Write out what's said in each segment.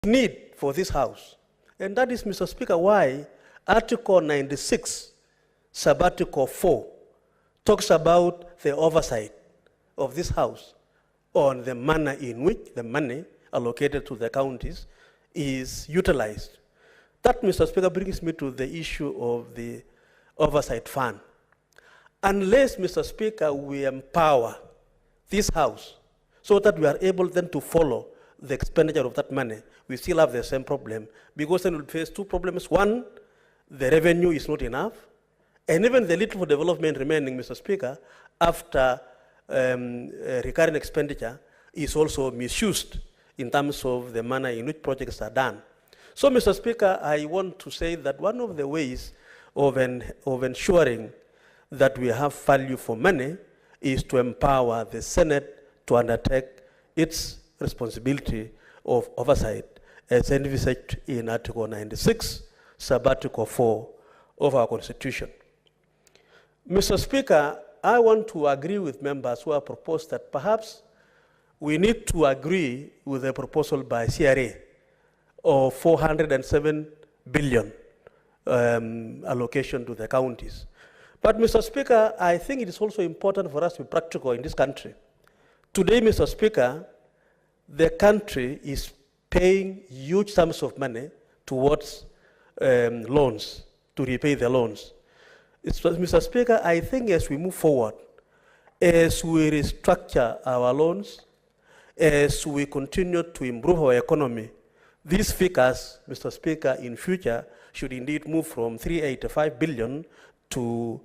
need for this House. And that is, Mr. Speaker, why Article 96, Subarticle 4, talks about the oversight of this House on the manner in which the money allocated to the counties is utilized. That, Mr. Speaker, brings me to the issue of the Oversight Fund. Unless, Mr. Speaker, we empower this House so that we are able then to follow the expenditure of that money, we still have the same problem, because then we'll face two problems. One, the revenue is not enough, and even the little for development remaining, Mr. Speaker, after recurring expenditure is also misused in terms of the manner in which projects are done. So, Mr. Speaker, I want to say that one of the ways of ensuring that we have value for money is to empower the Senate to undertake its responsibility of oversight as envisaged in Article 96, Subarticle 4 of our Constitution. Mr. Speaker, I want to agree with members who have proposed that perhaps we need to agree with the proposal by CRA of 407 billion allocation to the counties. But, Mr. Speaker, I think it is also important for us to be practical in this country. Today, Mr. Speaker, the country is paying huge sums of money towards loans, to repay the loans. Mr. Speaker, I think as we move forward, as we restructure our loans, as we continue to improve our economy, these figures, Mr. Speaker, in future should indeed move from 385 billion to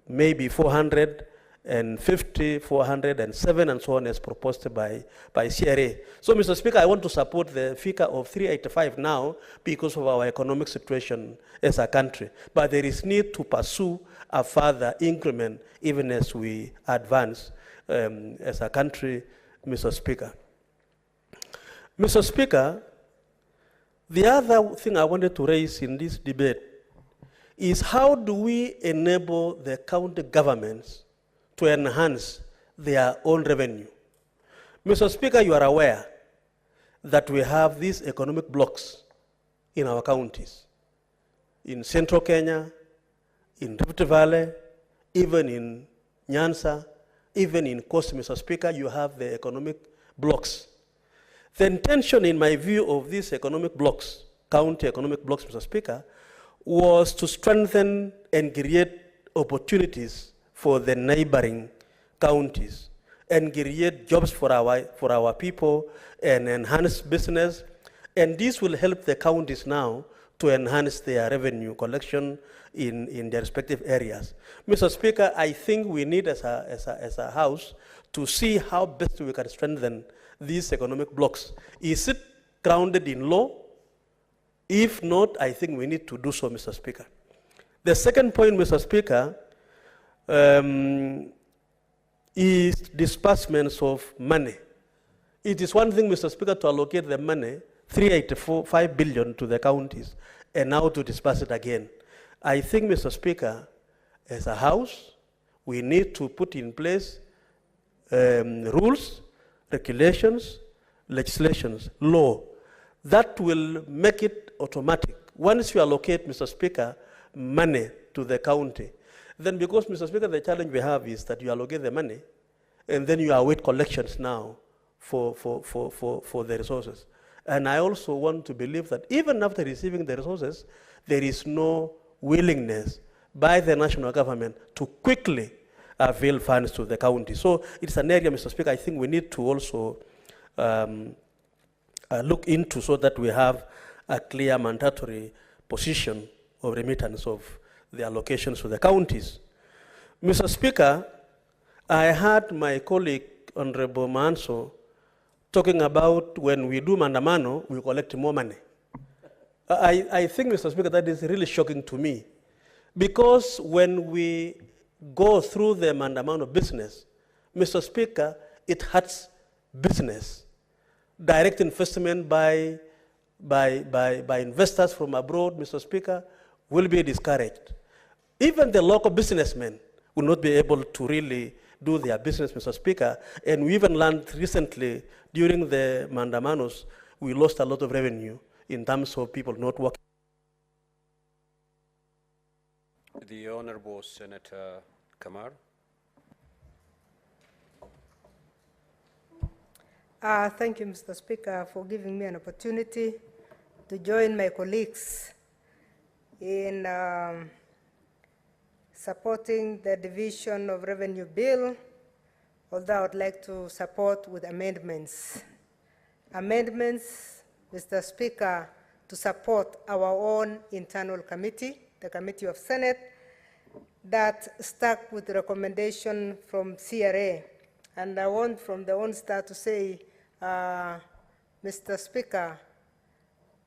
maybe 450, 407, and so on, as proposed by CRA. So, Mr. Speaker, I want to support the figure of 385 now because of our economic situation as a country. But there is need to pursue a further increment even as we advance as a country, Mr. Speaker. Mr. Speaker, the other thing I wanted to raise in this debate is how do we enable the county governments to enhance their own revenue? Mr. Speaker, you are aware that we have these economic blocks in our counties, in central Kenya, in Rift Valley, even in Nyanza, even in Coast, Mr. Speaker, you have the economic blocks. The intention, in my view, of these economic blocks, county economic blocks, Mr. Speaker, was to strengthen and create opportunities for the neighboring counties and create jobs for our people and enhance business. And this will help the counties now to enhance their revenue collection in their respective areas. Mr. Speaker, I think we need as a House to see how best we can strengthen these economic blocks. Is it grounded in law? If not, I think we need to do so, Mr. Speaker. The second point, Mr. Speaker, is disbursements of money. It is one thing, Mr. Speaker, to allocate the money, 385 billion to the counties, and now to disburse it again. I think, Mr. Speaker, as a House, we need to put in place rules, regulations, legislations, law, that will make it automatic. Once you allocate, Mr. Speaker, money to the county, then because, Mr. Speaker, the challenge we have is that you allocate the money, and then you await collections now for the resources. And I also want to believe that even after receiving the resources, there is no willingness by the national government to quickly avail funds to the county. So it's an area, Mr. Speaker, I think we need to also look into so that we have a clear mandatory position of remittance of the allocations to the counties. Mr. Speaker, I heard my colleague, Honorable Manso, talking about when we do mandamano, we collect more money. I think, Mr. Speaker, that is really shocking to me, because when we go through the mandamano business, Mr. Speaker, it hurts business. Direct investment by investors from abroad, Mr. Speaker, will be discouraged. Even the local businessmen will not be able to really do their business, Mr. Speaker. And we even learned recently during the mandamanos, we lost a lot of revenue in terms of people not working. The Honorable Senator Kamar. Thank you, Mr. Speaker, for giving me an opportunity to join my colleagues in supporting the Division of Revenue Bill, although I would like to support with amendments. Amendments, Mr. Speaker, to support our own internal committee, the Committee of Senate, that stuck with the recommendation from CRA. And I want from the onset to say, Mr. Speaker,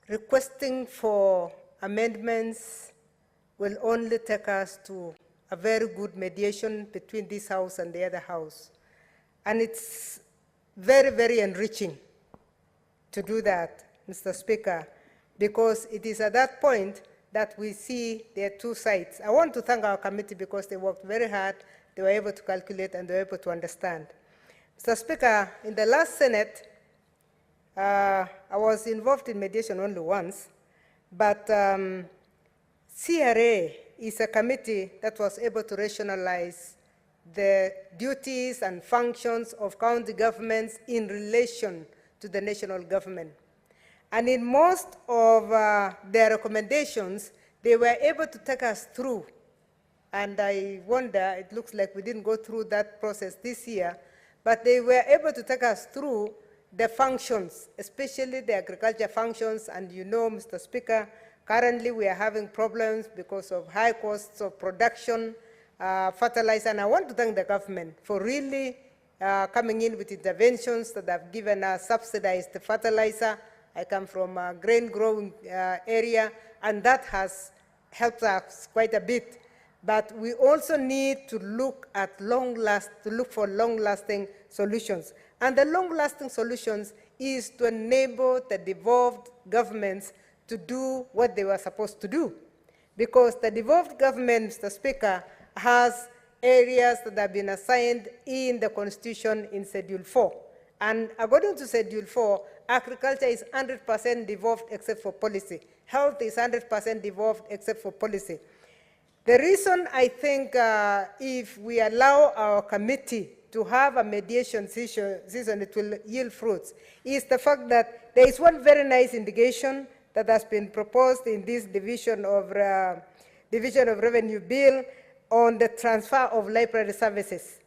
requesting for amendments will only take us to a very good mediation between this House and the other House. And it's very, very enriching to do that, Mr. Speaker, because it is at that point that we see there are two sides. I want to thank our committee because they worked very hard, they were able to calculate, and they were able to understand. Mr. Speaker, in the last Senate, I was involved in mediation only once, but CRA is a committee that was able to rationalize the duties and functions of county governments in relation to the national government. And in most of their recommendations, they were able to take us through. And I wonder, it looks like we didn't go through that process this year, but they were able to take us through the functions, especially the agriculture functions. And you know, Mr. Speaker, currently we are having problems because of high costs of production, fertilizer. And I want to thank the government for really coming in with interventions that have given us subsidized fertilizer. I come from a grain growing area, and that has helped us quite a bit. But we also need to look at for long-lasting solutions. And the long-lasting solutions is to enable the devolved governments to do what they were supposed to do. Because the devolved government, Mr. Speaker, has areas that have been assigned in the Constitution in Schedule 4. And according to Schedule 4, agriculture is 100% devolved except for policy. Health is 100% devolved except for policy. The reason I think if we allow our committee to have a mediation season, it will yield fruits, is the fact that there is one very nice indication that has been proposed in this Division of Revenue Bill on the transfer of library services.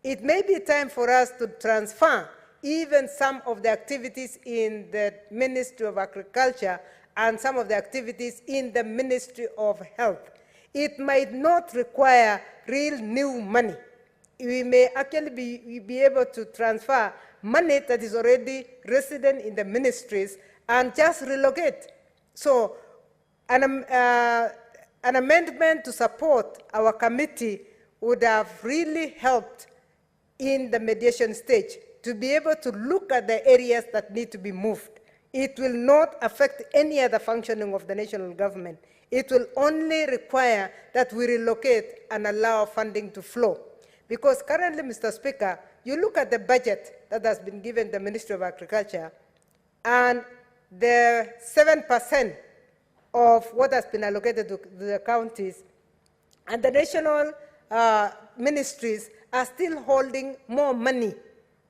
It may be time for us to transfer even some of the activities in the Ministry of Agriculture and some of the activities in the Ministry of Health. It might not require real new money. We may actually be able to transfer money that is already resident in the ministries and just relocate. So an amendment to support our committee would have really helped in the mediation stage to be able to look at the areas that need to be moved. It will not affect any other functioning of the national government. It will only require that we relocate and allow funding to flow. Because currently, Mr. Speaker, you look at the budget that has been given the Ministry of Agriculture, and the 7% of what has been allocated to the counties, and the national ministries are still holding more money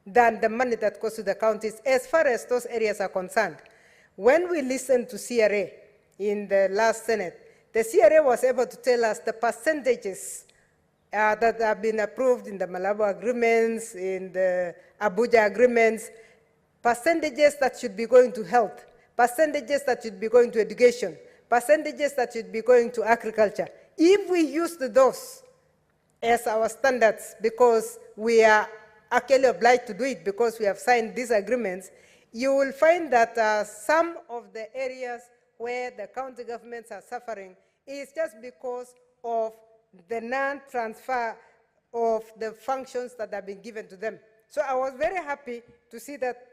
than the money that goes to the counties as far as those areas are concerned. When we listened to CRA in the last Senate, the CRA was able to tell us the percentages that have been approved in the Malabo agreements, in the Abuja agreements, percentages that should be going to health, percentages that should be going to education, percentages that should be going to agriculture. If we use those as our standards, because we are actually obliged to do it because we have signed these agreements, you will find that some of the areas where the county governments are suffering is just because of the non-transfer of the functions that have been given to them. So I was very happy to see that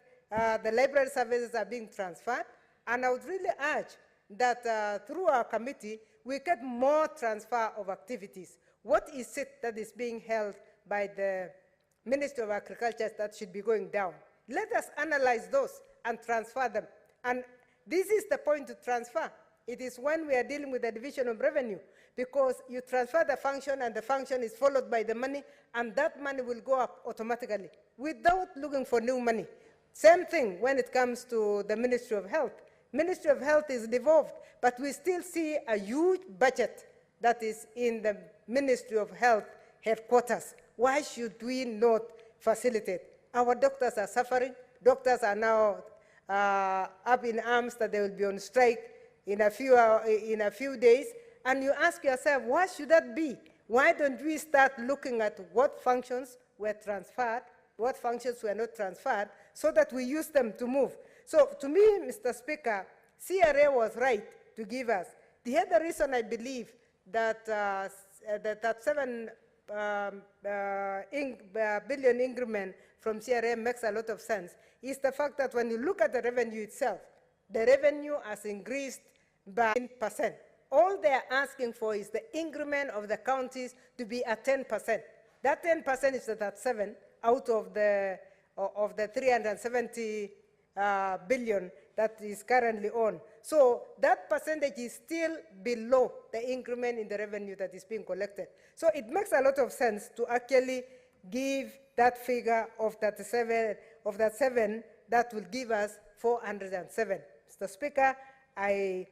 the library services are being transferred, and I would really urge that through our committee, we get more transfer of activities. What is it that is being held by the Ministry of Agriculture that should be going down? Let us analyze those and transfer them. And This is the point to transfer. It is when we are dealing with the division of revenue, because you transfer the function and the function is followed by the money, and that money will go up automatically without looking for new money. Same thing when it comes to the Ministry of Health. Ministry of Health is devolved, but we still see a huge budget that is in the Ministry of Health headquarters. Why should we not facilitate? Our doctors are suffering. Doctors are now up in arms that they will be on strike in a few days. And you ask yourself, why should that be? Why don't we start looking at what functions were transferred, what functions were not transferred, so that we use them to move? So to me, Mr. Speaker, CRA was right to give us. The other reason I believe that that 7 billion increment from CRA makes a lot of sense is the fact that when you look at the revenue itself, the revenue has increased by 10%. All they are asking for is the increment of the counties to be at 10%. That 10% is at 7 out of the 370 billion that is currently on. So that percentage is still below the increment in the revenue that is being collected. So it makes a lot of sense to actually give that figure of that 7 that will give us 407. Mr. Speaker, I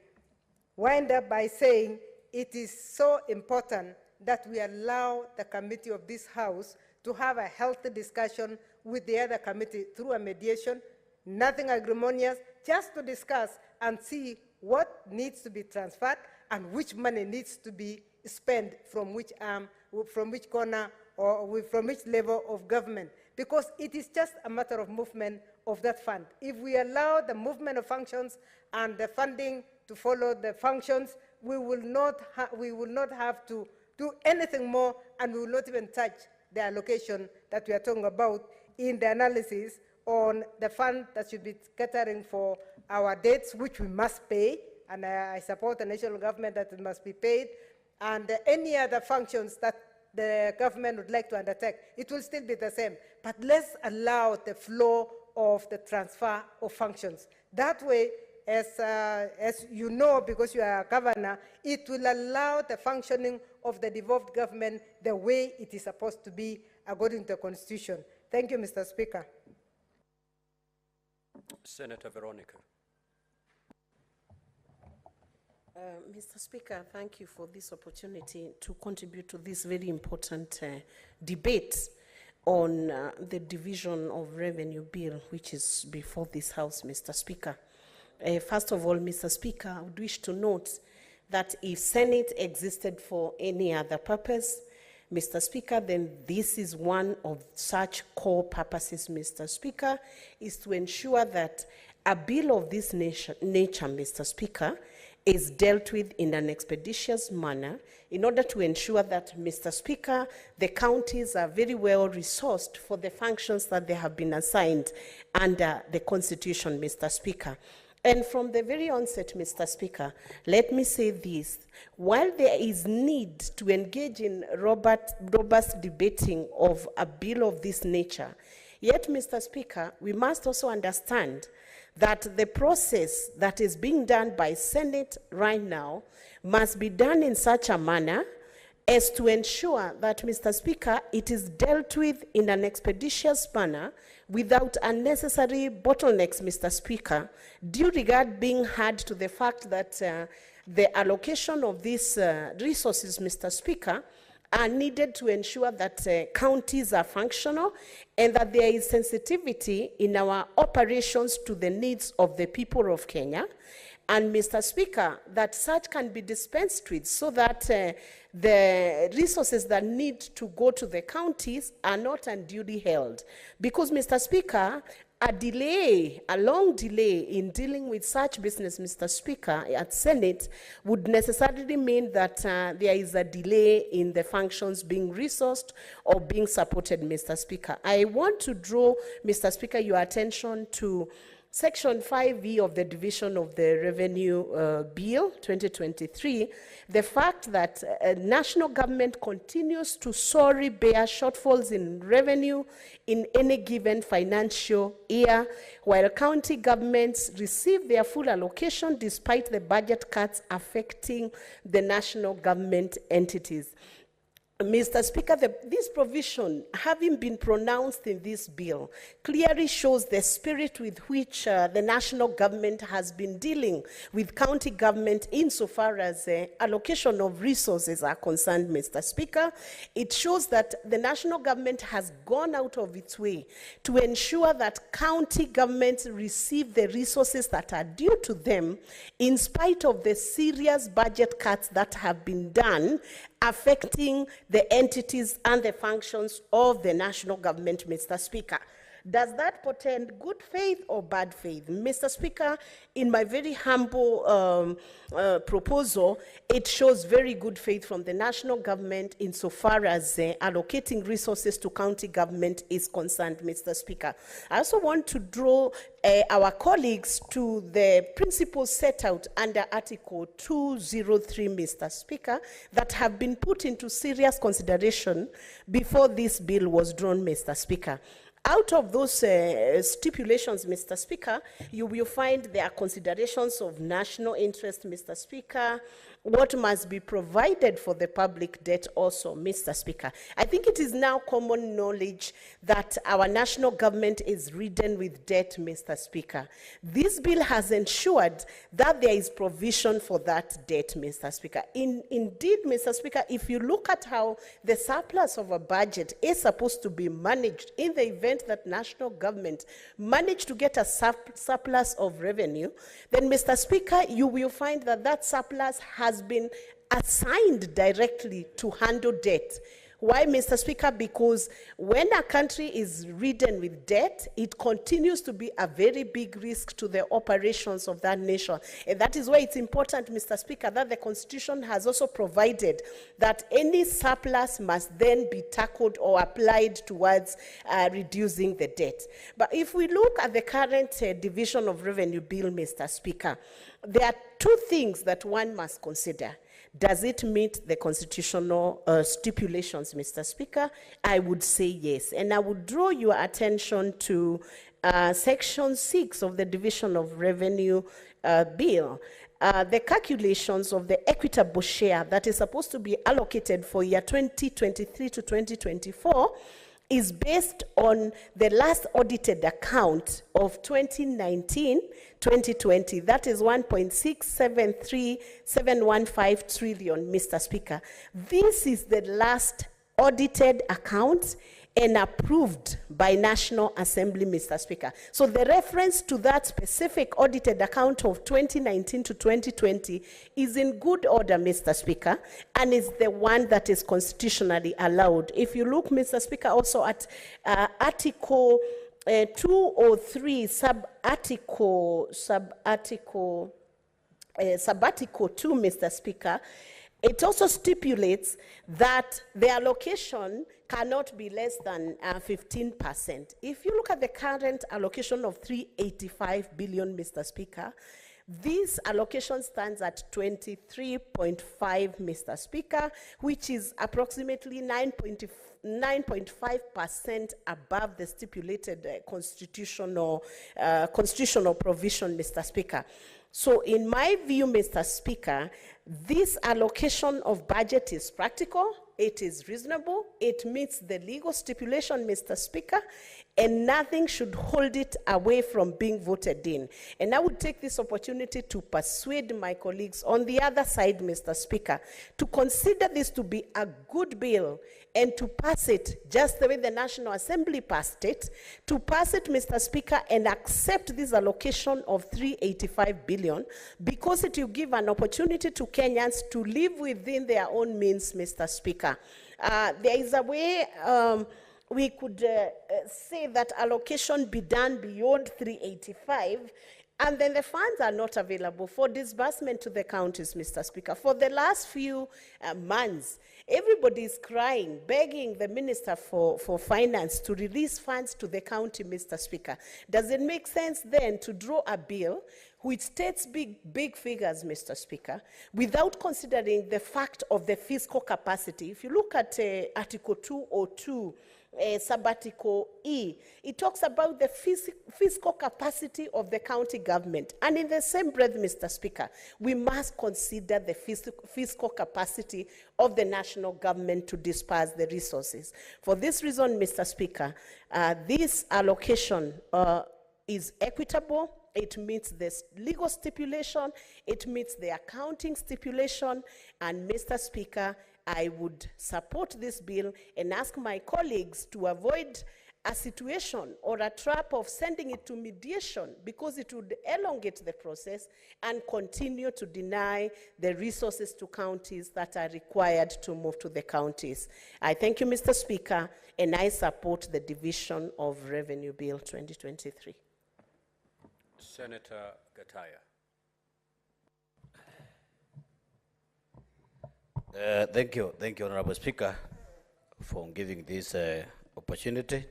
wind up by saying it is so important that we allow the committee of this House to have a healthy discussion with the other committee through a mediation, nothing acrimonious, just to discuss and see what needs to be transferred and which money needs to be spent from which arm, from which corner, or from which level of government, because it is just a matter of movement of that fund. If we allow the movement of functions and the funding to follow the functions, we will not have to do anything more, and we will not even touch the allocation that we are talking about in the analysis on the fund that should be catering for our debts, which we must pay, and I support the national government that it must be paid, and any other functions that the government would like to undertake, it will still be the same. But let's allow the flow of the transfer of functions. That way, as you know, because you are a governor, it will allow the functioning of the devolved government the way it is supposed to be according to the Constitution. Thank you, Mr. Speaker. Senator Veronica. Mr. Speaker, thank you for this opportunity to contribute to this very important debate on the division of revenue bill, which is before this House, Mr. Speaker. First of all, Mr. Speaker, I would wish to note that if Senate existed for any other purpose, Mr. Speaker, then this is one of such core purposes, Mr. Speaker, is to ensure that a bill of this nature, Mr. Speaker, is dealt with in an expeditious manner in order to ensure that, Mr. Speaker, the counties are very well resourced for the functions that they have been assigned under the Constitution, Mr. Speaker. And from the very onset, Mr. Speaker, let me say this. While there is need to engage in robust debating of a bill of this nature, yet, Mr. Speaker, we must also understand that the process that is being done by Senate right now must be done in such a manner as to ensure that, Mr. Speaker, it is dealt with in an expeditious manner without unnecessary bottlenecks, Mr. Speaker, due regard being had to the fact that the allocation of these resources, Mr. Speaker, are needed to ensure that counties are functional and that there is sensitivity in our operations to the needs of the people of Kenya. And, Mr. Speaker, that such can be dispensed with so that the resources that need to go to the counties are not unduly held. Because, Mr. Speaker, a long delay in dealing with such business, Mr. Speaker, at Senate would necessarily mean that there is a delay in the functions being resourced or being supported, Mr. Speaker. I want to draw, Mr. Speaker, your attention to Section 5E of the Division of the Revenue Bill 2023, the fact that national government continues to sorely bear shortfalls in revenue in any given financial year, while county governments receive their full allocation despite the budget cuts affecting the national government entities. Mr. Speaker, this provision, having been pronounced in this bill, clearly shows the spirit with which the national government has been dealing with county government insofar as allocation of resources are concerned, Mr. Speaker. It shows that the national government has gone out of its way to ensure that county governments receive the resources that are due to them in spite of the serious budget cuts that have been done affecting the entities and the functions of the national government, Mr. Speaker. Does that portend good faith or bad faith? Mr. Speaker, in my very humble proposal, it shows very good faith from the national government insofar as allocating resources to county government is concerned, Mr. Speaker. I also want to draw our colleagues to the principles set out under Article 203, Mr. Speaker, that have been put into serious consideration before this bill was drawn, Mr. Speaker. Out of those stipulations, Mr. Speaker, you will find there are considerations of national interest, Mr. Speaker, what must be provided for the public debt also, Mr. Speaker. I think it is now common knowledge that our national government is ridden with debt, Mr. Speaker. This bill has ensured that there is provision for that debt, Mr. Speaker. Indeed, Mr. Speaker, if you look at how the surplus of a budget is supposed to be managed in the event that national government manage to get a surplus of revenue, then, Mr. Speaker, you will find that that surplus has been assigned directly to handle debt. Why, Mr. Speaker? Because when a country is ridden with debt, it continues to be a very big risk to the operations of that nation. And that is why it's important, Mr. Speaker, that the Constitution has also provided that any surplus must then be tackled or applied towards reducing the debt. But if we look at the current Division of Revenue Bill, Mr. Speaker, there are two things that one must consider. Does it meet the constitutional stipulations, Mr. Speaker? I would say yes. And I would draw your attention to Section 6 of the Division of Revenue Bill. The calculations of the equitable share that is supposed to be allocated for year 2023 to 2024 is based on the last audited account of 2019-2020. That is 1.673715 trillion, Mr. Speaker. This is the last audited account and approved by National Assembly, Mr. Speaker. So the reference to that specific audited account of 2019 to 2020 is in good order, Mr. Speaker, and is the one that is constitutionally allowed. If you look, Mr. Speaker, also at Article 203, sub-article 2, Mr. Speaker, it also stipulates that the allocation cannot be less than 15%. If you look at the current allocation of 385 billion, Mr. Speaker, this allocation stands at 23.5, Mr. Speaker, which is approximately 9.5% above the stipulated constitutional provision, Mr. Speaker. So in my view, Mr. Speaker, this allocation of budget is practical, it is reasonable, it meets the legal stipulation, Mr. Speaker, and nothing should hold it away from being voted in. And I would take this opportunity to persuade my colleagues on the other side, Mr. Speaker, to consider this to be a good bill and to pass it just the way the National Assembly passed it, to pass it, Mr. Speaker, and accept this allocation of 385 billion because it will give an opportunity to Kenyans to live within their own means, Mr. Speaker. There is a way we could say that allocation be done beyond 385 And then the funds are not available for disbursement to the counties, Mr. Speaker. For the last few months, everybody is crying, begging the Minister for Finance to release funds to the county, Mr. Speaker. Does it make sense then to draw a bill which states big figures, Mr. Speaker, without considering the fact of the fiscal capacity? If you look at Article 202, Sabbatical E, it talks about the fiscal capacity of the county government. And in the same breath, Mr. Speaker, we must consider the fiscal capacity of the national government to disperse the resources. For this reason, Mr. Speaker, this allocation is equitable. It meets the legal stipulation, it meets the accounting stipulation, and Mr. Speaker, I would support this bill and ask my colleagues to avoid a situation or a trap of sending it to mediation, because it would elongate the process and continue to deny the resources to counties that are required to move to the counties. I thank you, Mr. Speaker, and I support the Division of Revenue Bill 2023. Senator Gataya. Thank you, Honorable Speaker, for giving this opportunity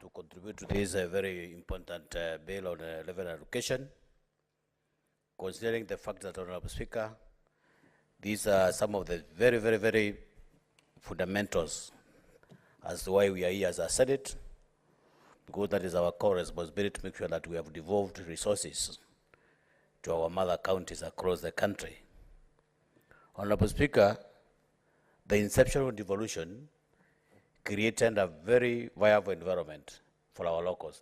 to contribute to this very important bill on revenue allocation. Considering the fact that, Honorable Speaker, these are some of the very fundamentals as to why we are here as a Senate, because that is our core responsibility to make sure that we have devolved resources to our mother counties across the country. Honorable Speaker, the inception of devolution created a very viable environment for our locals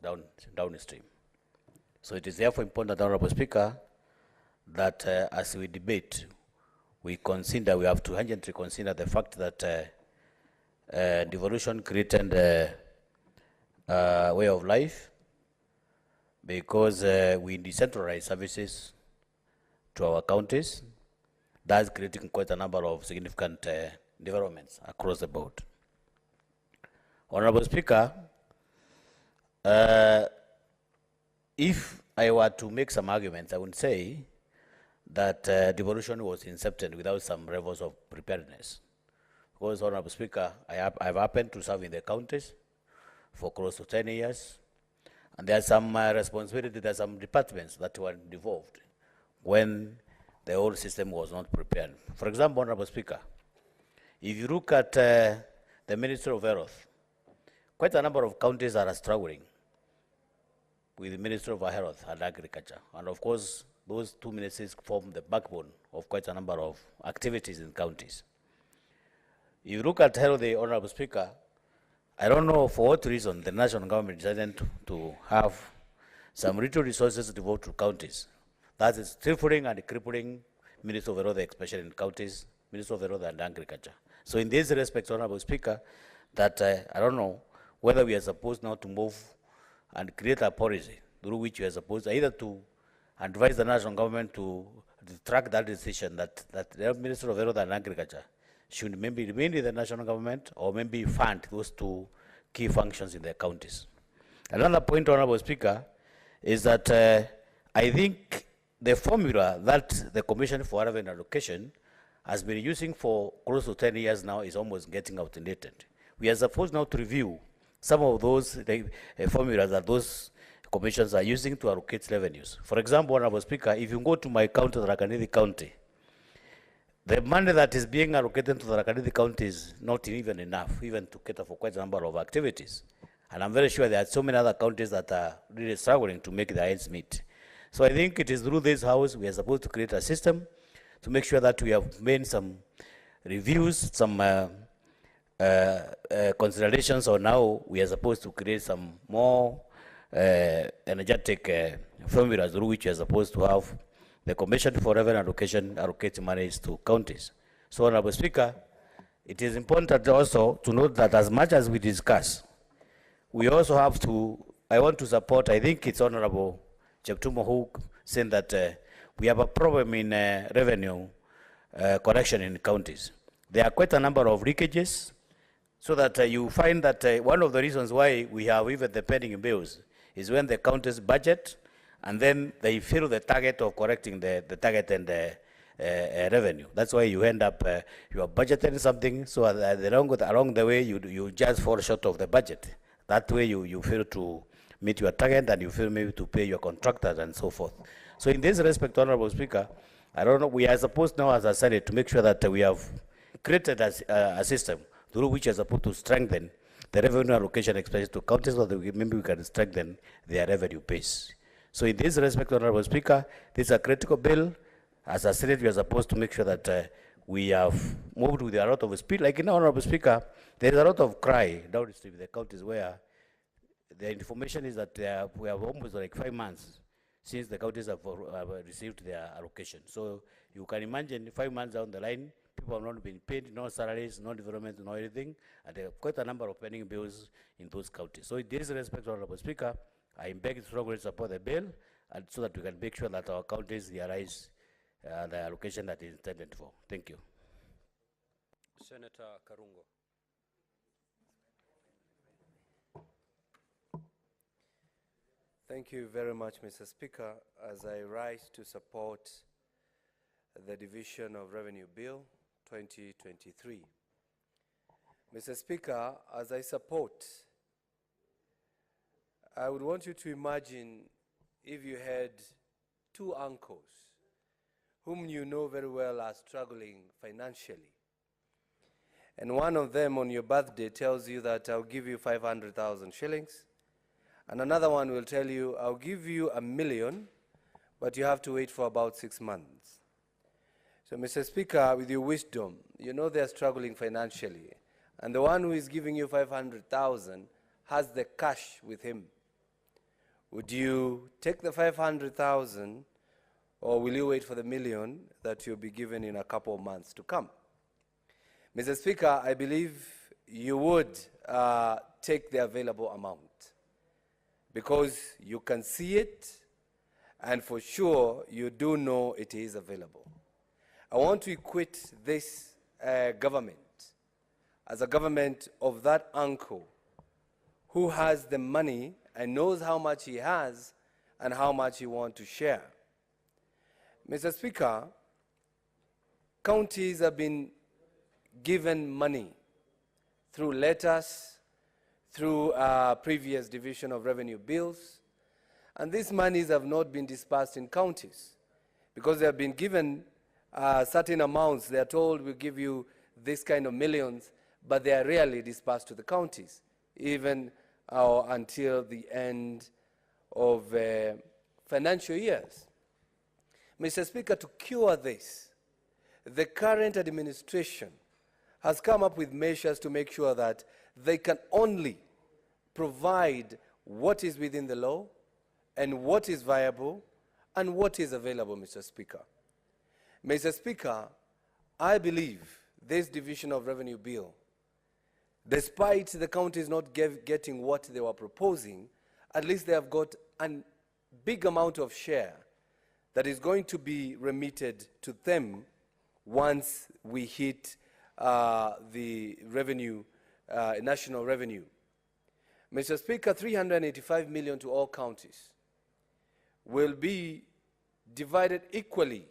downstream. So it is therefore important, Honorable Speaker, that as we debate, we have to urgently consider the fact that devolution created a way of life, because we decentralize services to our counties. That's creating quite a number of significant developments across the board. Honorable Speaker, if I were to make some arguments, I would say that devolution was incepted without some levels of preparedness. Because, Honorable Speaker, I've happened to serve in the counties for close to 10 years, and there's some responsibility, there's some departments that were devolved when the whole system was not prepared. For example, Honorable Speaker, if you look at the Ministry of Health, quite a number of counties are struggling with the Ministry of Health and Agriculture. And of course, those two ministries form the backbone of quite a number of activities in counties. If you look at health, the Honorable Speaker, I don't know for what reason the national government decided to have some little resources devoted to counties. That is stifling and crippling Ministry of Health, especially in counties, Ministry of Health and Agriculture. So in this respect, Honorable Speaker, that I don't know whether we are supposed now to move and create a policy through which we are supposed either to advise the national government to track that decision that the Ministry of Health and Agriculture should maybe remain in the national government or maybe fund those two key functions in the counties. Another point, Honorable Speaker, is that I think the formula that the Commission for Revenue Allocation has been using for close to 10 years now is almost getting outdated. We are supposed now to review some of those formulas that those commissions are using to allocate revenues. For example, Honorable Speaker, if you go to my county, Tharaka-Nithi County, the money that is being allocated to the Tharaka-Nithi County is not even enough, even to cater for quite a number of activities. And I'm very sure there are so many other counties that are really struggling to make their ends meet. So I think it is through this House we are supposed to create a system to make sure that we have made some reviews, some considerations on how we are supposed to create some more energetic formulas through which we are supposed to have the Commission for Revenue Allocation allocate monies to counties. So, Honorable Speaker, it is important also to note that as much as we discuss, we also have to, I want to support, I think it's Honorable Cheptumo who said that we have a problem in revenue collection in counties. There are quite a number of leakages, so that you find that one of the reasons why we have even the pending bills is when the counties budget and then they fail the target of correcting the target and the revenue. That's why you end up, you are budgeting something, so along the way, you just fall short of the budget. That way, you fail to meet your target, and you fail maybe to pay your contractors and so forth. So in this respect, Honorable Speaker, I don't know, we are supposed now as a Senate to make sure that we have created a system through which we are supposed to strengthen the revenue allocation expenses to counties so that maybe we can strengthen their revenue base. So in this respect, Honorable Speaker, this is a critical bill. As a Senate, we are supposed to make sure that we have moved with a lot of speed. Like in Honorable Speaker, there is a lot of cry downstream in the counties where the information is that we have almost like 5 months since the counties have received their allocation. So you can imagine 5 months down the line, people have not been paid, no salaries, no development, no anything, and there are quite a number of pending bills in those counties. So in this respect, Honorable Speaker, I beg you to strongly support the bill, and so that we can make sure that our counties realize the allocation that is intended for. Thank you. Senator Karungo. Thank you very much, Mr. Speaker. As I rise to support the Division of Revenue Bill 2023. Mr. Speaker, as I support, I would want you to imagine if you had two uncles whom you know very well are struggling financially. And one of them on your birthday tells you that I'll give you 500,000 shillings. And another one will tell you, I'll give you $1 million, but you have to wait for about 6 months. So, Mr. Speaker, with your wisdom, you know they're struggling financially. And the one who is giving you 500,000 has the cash with him. Would you take the 500,000, or will you wait for the $1 million that you'll be given in a couple of months to come? Mr. Speaker, I believe you would take the available amount, because you can see it, and for sure you do know it is available. I want to equate this government as a government of that uncle who has the money and knows how much he has and how much he wants to share. Mr. Speaker, counties have been given money through letters, through previous division of revenue bills, and these monies have not been dispersed in counties because they have been given certain amounts. They are told we'll give you this kind of millions, but they are rarely dispersed to the counties, even until the end of financial years. Mr. Speaker, to cure this, the current administration has come up with measures to make sure that they can only provide what is within the law and what is viable and what is available, Mr. Speaker. Mr. Speaker, I believe this division of revenue bill, despite the counties not getting what they were proposing, at least they have got a big amount of share that is going to be remitted to them once we hit the revenue, national revenue. Mr. Speaker, 385 million to all counties will be divided equally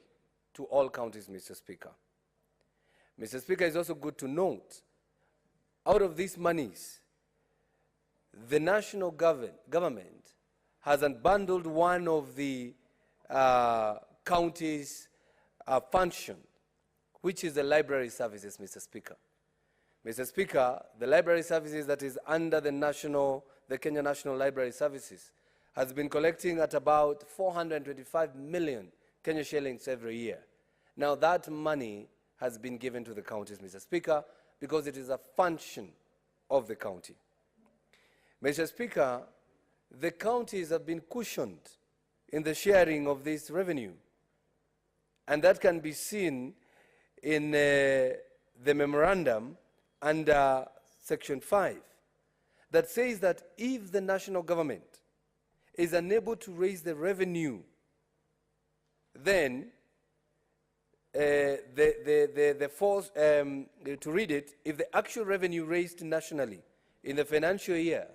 to all counties, Mr. Speaker. Mr. Speaker, it's also good to note, out of these monies, the national government has unbundled one of the counties' function, which is the library services, Mr. Speaker. Mr. Speaker, the library services that is under the Kenya National Library Services has been collecting at about 425 million Kenya shillings every year. Now that money has been given to the counties, Mr. Speaker, because it is a function of the county. Mr. Speaker, the counties have been cushioned in the sharing of this revenue, and that can be seen in the memorandum under Section 5 that says that if the national government is unable to raise the revenue, then to read it, if the actual revenue raised nationally in the financial year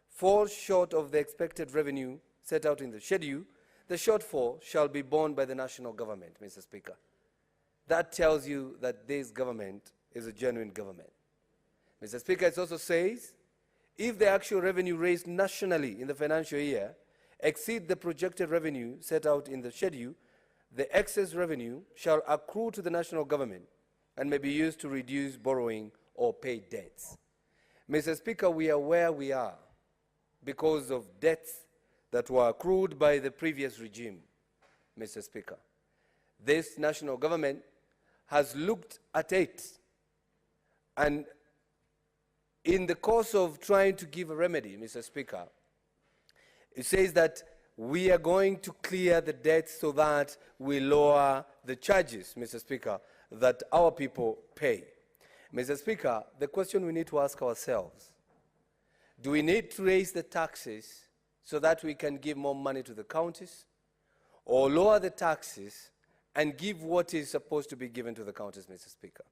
falls short of the expected revenue set out in the schedule, the shortfall shall be borne by the national government, Mr. Speaker. That tells you that this government is a genuine government. Mr. Speaker, it also says, if the actual revenue raised nationally in the financial year exceed the projected revenue set out in the schedule, the excess revenue shall accrue to the national government and may be used to reduce borrowing or pay debts. Mr. Speaker, we are where we are because of debts that were accrued by the previous regime, Mr. Speaker. This national government has looked at it, and in the course of trying to give a remedy, Mr. Speaker, it says that we are going to clear the debts so that we lower the charges, Mr. Speaker, that our people pay. Mr. Speaker, the question we need to ask ourselves, do we need to raise the taxes so that we can give more money to the counties, or lower the taxes and give what is supposed to be given to the counties, Mr. Speaker?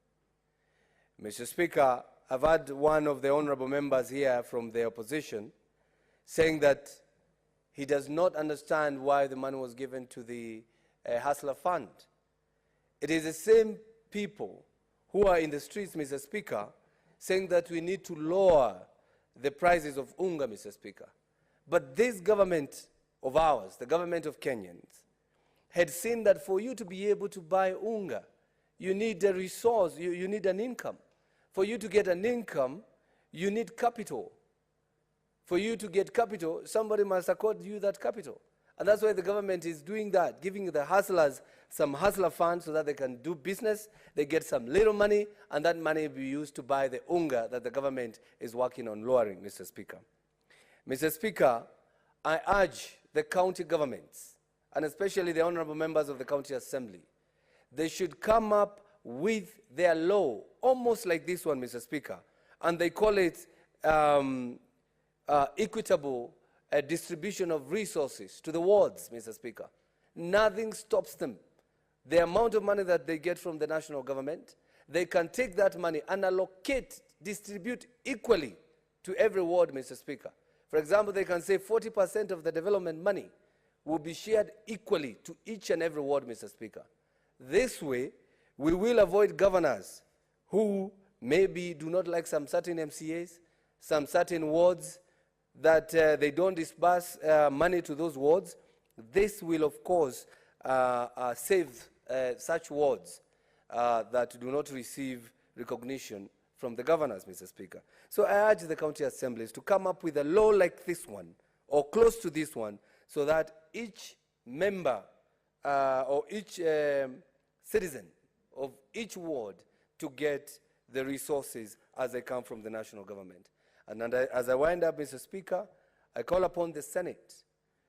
Mr. Speaker, I've had one of the honorable members here from the opposition saying that he does not understand why the money was given to the Hustler Fund. It is the same people who are in the streets, Mr. Speaker, saying that we need to lower the prices of unga, Mr. Speaker. But this government of ours, the government of Kenyans, had seen that for you to be able to buy unga, you need a resource, you need an income. For you to get an income, you need capital. For you to get capital, somebody must accord you that capital. And that's why the government is doing that, giving the hustlers some hustler funds so that they can do business, they get some little money, and that money will be used to buy the unga that the government is working on lowering, Mr. Speaker. Mr. Speaker, I urge the county governments, and especially the honorable members of the county assembly, they should come up with their law, almost like this one, Mr. Speaker, and they call it equitable distribution of resources to the wards, Mr. Speaker. Nothing stops them. The amount of money that they get from the national government, they can take that money and allocate, distribute equally to every ward, Mr. Speaker. For example, they can say 40% of the development money will be shared equally to each and every ward, Mr. Speaker. This way, we will avoid governors who maybe do not like some certain MCAs, some certain wards, that they don't disburse money to those wards. This will, of course, save such wards that do not receive recognition from the governors, Mr. Speaker. So I urge the county assemblies to come up with a law like this one, or close to this one, so that each member or each citizen of each ward to get the resources as they come from the national government. And as I wind up, Mr. Speaker, I call upon the Senate.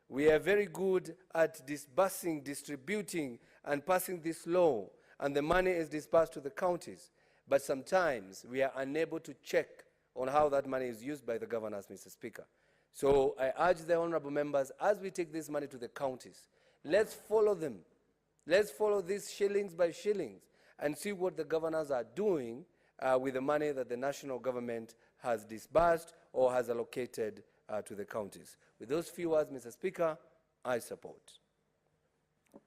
We are very good at disbursing, distributing, and passing this law, and the money is disbursed to the counties. But sometimes we are unable to check on how that money is used by the governors, Mr. Speaker. So I urge the honorable members, as we take this money to the counties, let's follow them. Let's follow these shillings by shillings and see what the governors are doing with the money that the national government has disbursed or has allocated to the counties. With those few words, Mr. Speaker, I support.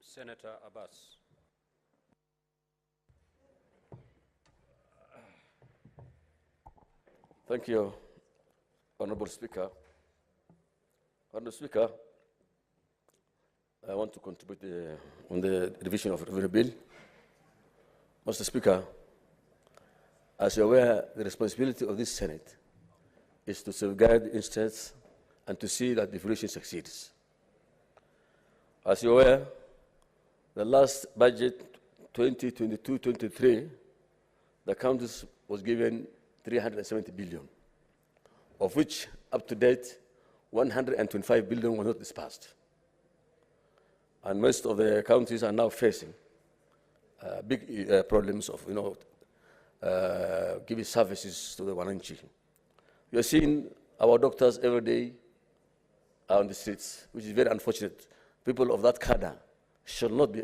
Senator Abbas. Thank you, Honorable Speaker. Honorable Speaker, I want to contribute on the revision of the revenue bill. Mr. Speaker, as you're aware, the responsibility of this Senate is to safeguard the interests and to see that devolution succeeds. As you're aware, the last budget, 2022-23, the counties was given 370 billion, of which, up to date, 125 billion was not disbursed. And most of the counties are now facing big problems of, giving services to the Wananchi. We are seeing our doctors every day are on the streets, which is very unfortunate. People of that cadre should not be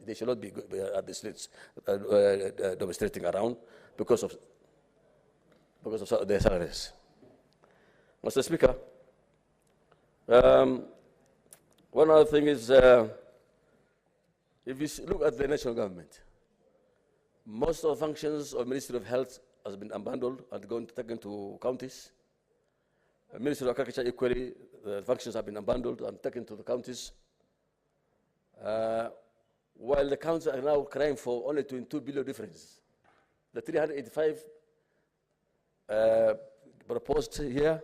they should not be at the streets demonstrating around because of their salaries. Mr. Speaker, One other thing is, if you look at the national government, most of the functions of Ministry of Health has been abandoned and taken to counties. The Ministry of Agriculture equally, the functions have been abandoned and taken to the counties. While the counties are now crying for only 22 billion difference. The 385 proposed here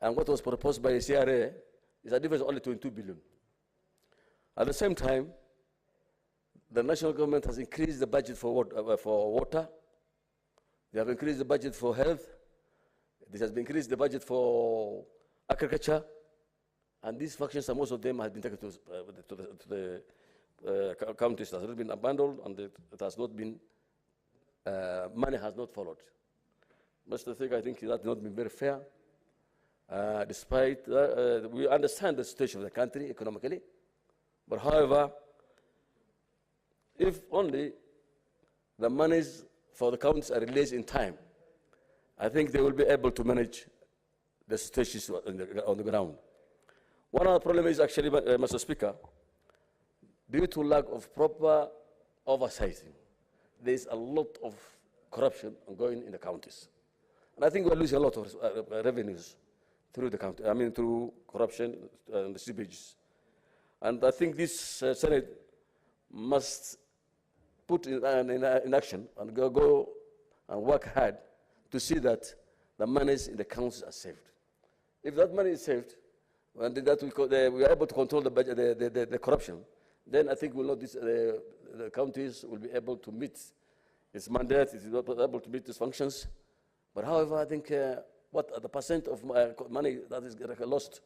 and what was proposed by the CRA is a difference of only 22 billion. At the same time, the national government has increased the budget for water. They have increased the budget for health. This has been increased the budget for agriculture. And these functions, most of them have been taken to the counties. It has not been abandoned, and it has not been, money has not followed. Mr. Speaker, I think that has not been very fair. Despite, we understand the situation of the country economically, but however, if only the monies for the counties are released in time, I think they will be able to manage the situation on the ground. One other problem is actually, Mr. Speaker, due to lack of proper oversight, there is a lot of corruption ongoing in the counties. And I think we're losing a lot of revenues through the county, through corruption and the seepages. And I think this Senate must put in action and go and work hard to see that the monies in the counties are saved. If that money is saved, and that we are able to control the budget, the corruption, then I think the counties will be able to meet its mandate, it will be able to meet its functions. But however, I think what the percent of money that is lost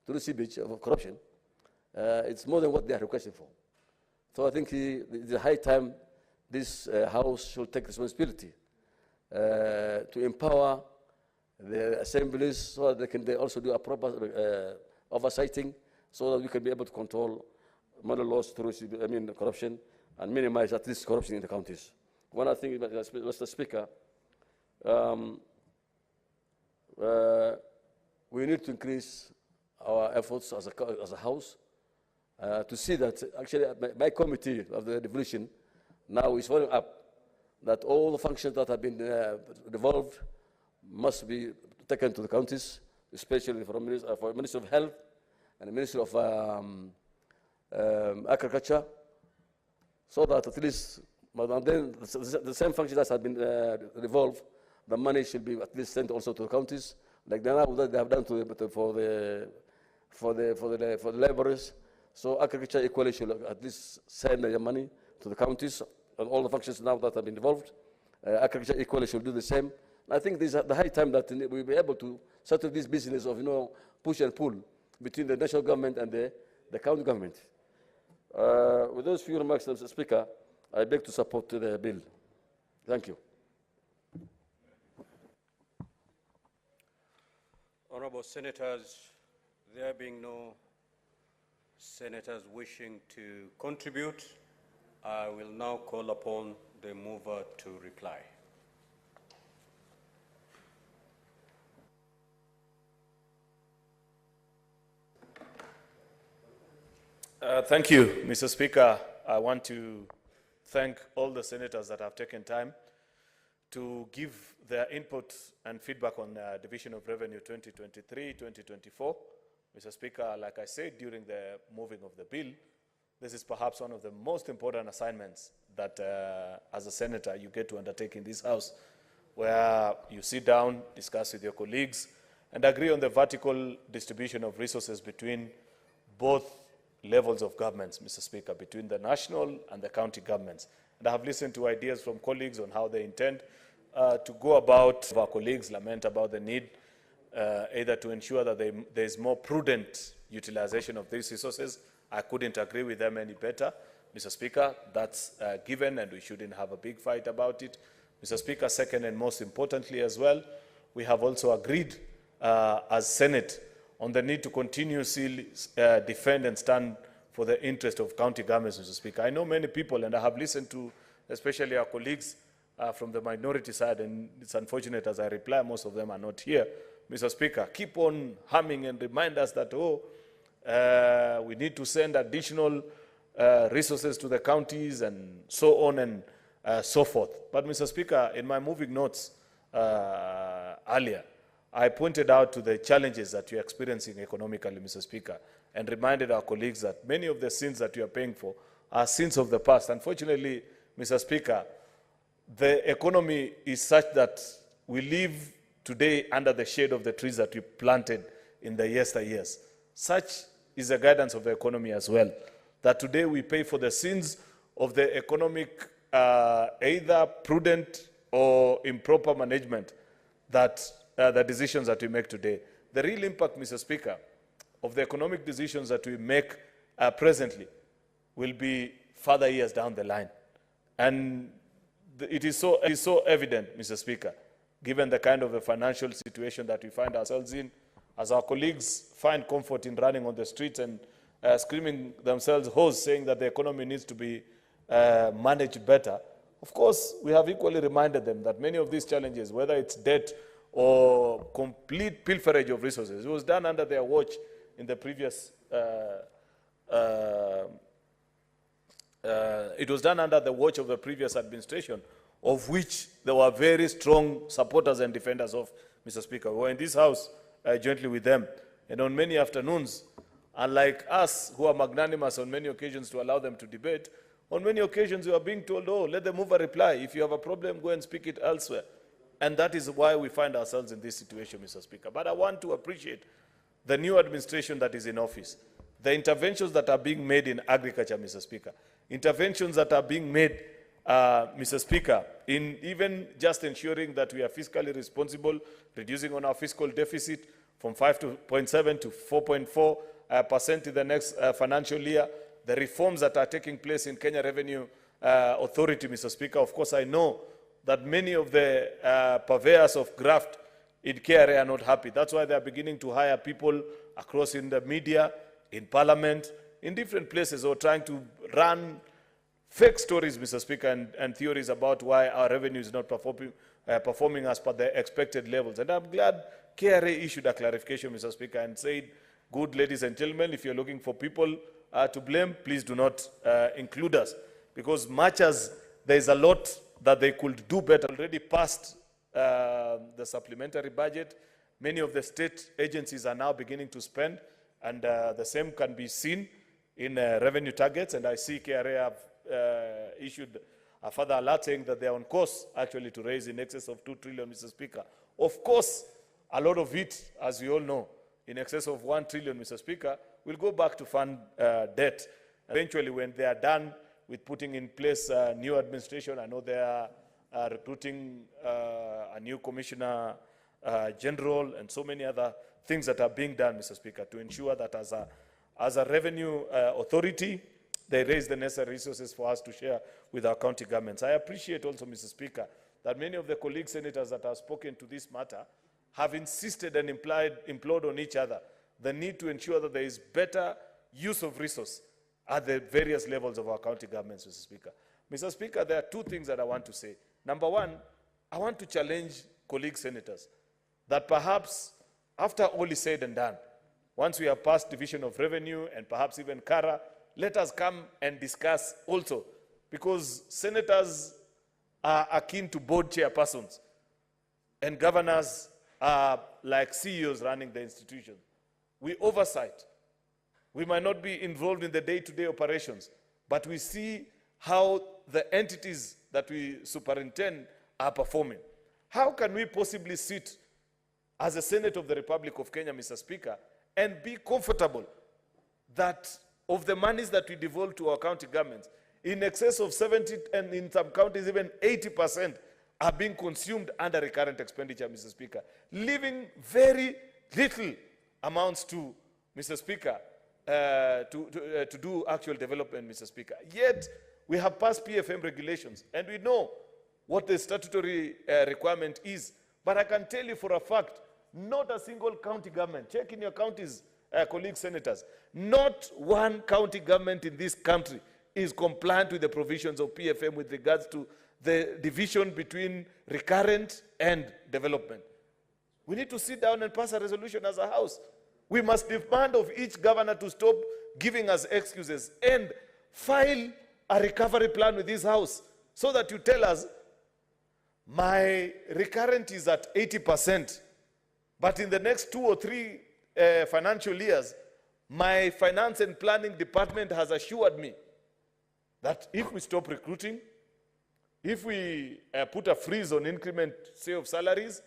through seepage of corruption, it's more than what they are requesting for. So I think it's a high time this House should take responsibility to empower the assemblies so that they also do a proper oversighting so that we can be able to control money loss through corruption and minimize at least corruption in the counties. One other thing, Mr. Speaker, we need to increase our efforts as a House to see that actually my committee of the devolution now is following up that all the functions that have been devolved must be taken to the counties, especially for Ministry of Health and the Ministry of Agriculture, so that at least then the same functions that have been devolved, the money should be at least sent also to the counties, like they have done for the laborers. So agriculture equally should at least send the money to the counties and all the functions now that have been devolved. Agriculture equally should do the same. I think this is the high time that we'll be able to settle this business of push and pull between the national government and the county government. With those few remarks, Mr. Speaker, I beg to support the bill. Thank you. Honorable Senators, there being no senators wishing to contribute, I will now call upon the mover to reply. Thank you, Mr. Speaker. I want to thank all the senators that have taken time to give their input and feedback on Division of Revenue 2023-2024. Mr. Speaker, like I said during the moving of the bill, this is perhaps one of the most important assignments that as a senator you get to undertake in this House, where you sit down, discuss with your colleagues, and agree on the vertical distribution of resources between both levels of governments, Mr. Speaker, between the national and the county governments. And I have listened to ideas from colleagues on how they intend to go about. Our colleagues lament about the need either to ensure that there is more prudent utilization of these resources. I couldn't agree with them any better. Mr. Speaker, that's given, and we shouldn't have a big fight about it. Mr. Speaker, second and most importantly as well, we have also agreed as Senate on the need to continuously defend and stand for the interest of county governments, Mr. Speaker. I know many people, and I have listened to especially our colleagues from the minority side, and it's unfortunate as I reply, most of them are not here. Mr. Speaker, keep on humming and remind us that, We need to send additional resources to the counties and so on and so forth. But Mr. Speaker, in my moving notes earlier, I pointed out to the challenges that you're experiencing economically, Mr. Speaker, and reminded our colleagues that many of the sins that you are paying for are sins of the past. Unfortunately, Mr. Speaker, the economy is such that we live today under the shade of the trees that we planted in the yesteryears. Such is the guidance of the economy as well, that today we pay for the sins of the economic either prudent or improper management that the decisions that we make today. The real impact, Mr. Speaker, of the economic decisions that we make presently will be further years down the line. And it is so evident, Mr. Speaker, given the kind of a financial situation that we find ourselves in, as our colleagues find comfort in running on the streets and screaming themselves hoarse, saying that the economy needs to be managed better. Of course, we have equally reminded them that many of these challenges, whether it's debt or complete pilferage of resources, it was done under their watch in the previous it was done under the watch of the previous administration, of which there were very strong supporters and defenders of, Mr. Speaker. We were in this house jointly with them, and on many afternoons, unlike us who are magnanimous on many occasions to allow them to debate, on many occasions we are being told, oh, let the mover reply. If you have a problem, go and speak it elsewhere. And that is why we find ourselves in this situation, Mr. Speaker. But I want to appreciate the new administration that is in office, the interventions that are being made in agriculture, Mr. Speaker, interventions that are being made, Mr. Speaker, in even just ensuring that we are fiscally responsible, reducing on our fiscal deficit from 5.7 to 4.4% in the next financial year, the reforms that are taking place in Kenya Revenue Authority, Mr. Speaker. Of course, I know that many of the purveyors of graft in KRA are not happy. That's why they are beginning to hire people across in the media, in parliament, in different places, or trying to run fake stories, Mr. Speaker, and theories about why our revenue is not performing as per the expected levels. And I'm glad KRA issued a clarification, Mr. Speaker, and said, good ladies and gentlemen, if you're looking for people to blame, please do not include us. Because much as there is a lot that they could do better, already passed the supplementary budget, many of the state agencies are now beginning to spend, and the same can be seen in revenue targets. And I see KRA have issued a further alert saying that they are on course actually to raise in excess of 2 trillion, Mr. Speaker. Of course, a lot of it, as we all know, in excess of 1 trillion, Mr. Speaker, will go back to fund debt. Eventually, when they are done with putting in place a new administration, I know they are recruiting a new commissioner general and so many other things that are being done, Mr. Speaker, to ensure that as a revenue authority, they raise the necessary resources for us to share with our county governments. I appreciate also, Mr. Speaker, that many of the colleague senators that have spoken to this matter have insisted and implored on each other the need to ensure that there is better use of resource at the various levels of our county governments, Mr. Speaker. Mr. Speaker, there are two things that I want to say. Number one, I want to challenge colleague senators that perhaps after all is said and done, once we have passed division of revenue and perhaps even CARA, let us come and discuss also, because senators are akin to board chairpersons and governors are like CEOs running the institution. We oversight. We might not be involved in the day-to-day operations, but we see how the entities that we superintend are performing. How can we possibly sit as a Senate of the Republic of Kenya, Mr. Speaker, and be comfortable that of the monies that we devolve to our county governments, in excess of 70, and in some counties even 80%, are being consumed under recurrent expenditure, Mr. Speaker, leaving very little amounts to, Mr. Speaker, to do actual development, Mr. Speaker. Yet, we have passed PFM regulations, and we know what the statutory requirement is. But I can tell you for a fact, not a single county government, check in your counties, colleague senators, not one county government in this country is compliant with the provisions of PFM with regards to the division between recurrent and development. We need to sit down and pass a resolution as a house We must demand of each governor to stop giving us excuses and file a recovery plan with this house so that you tell us, my recurrent is at 80%, but in the next 2 or 3 financial years, my finance and planning department has assured me that if we stop recruiting, if we put a freeze on increment, say, of salaries,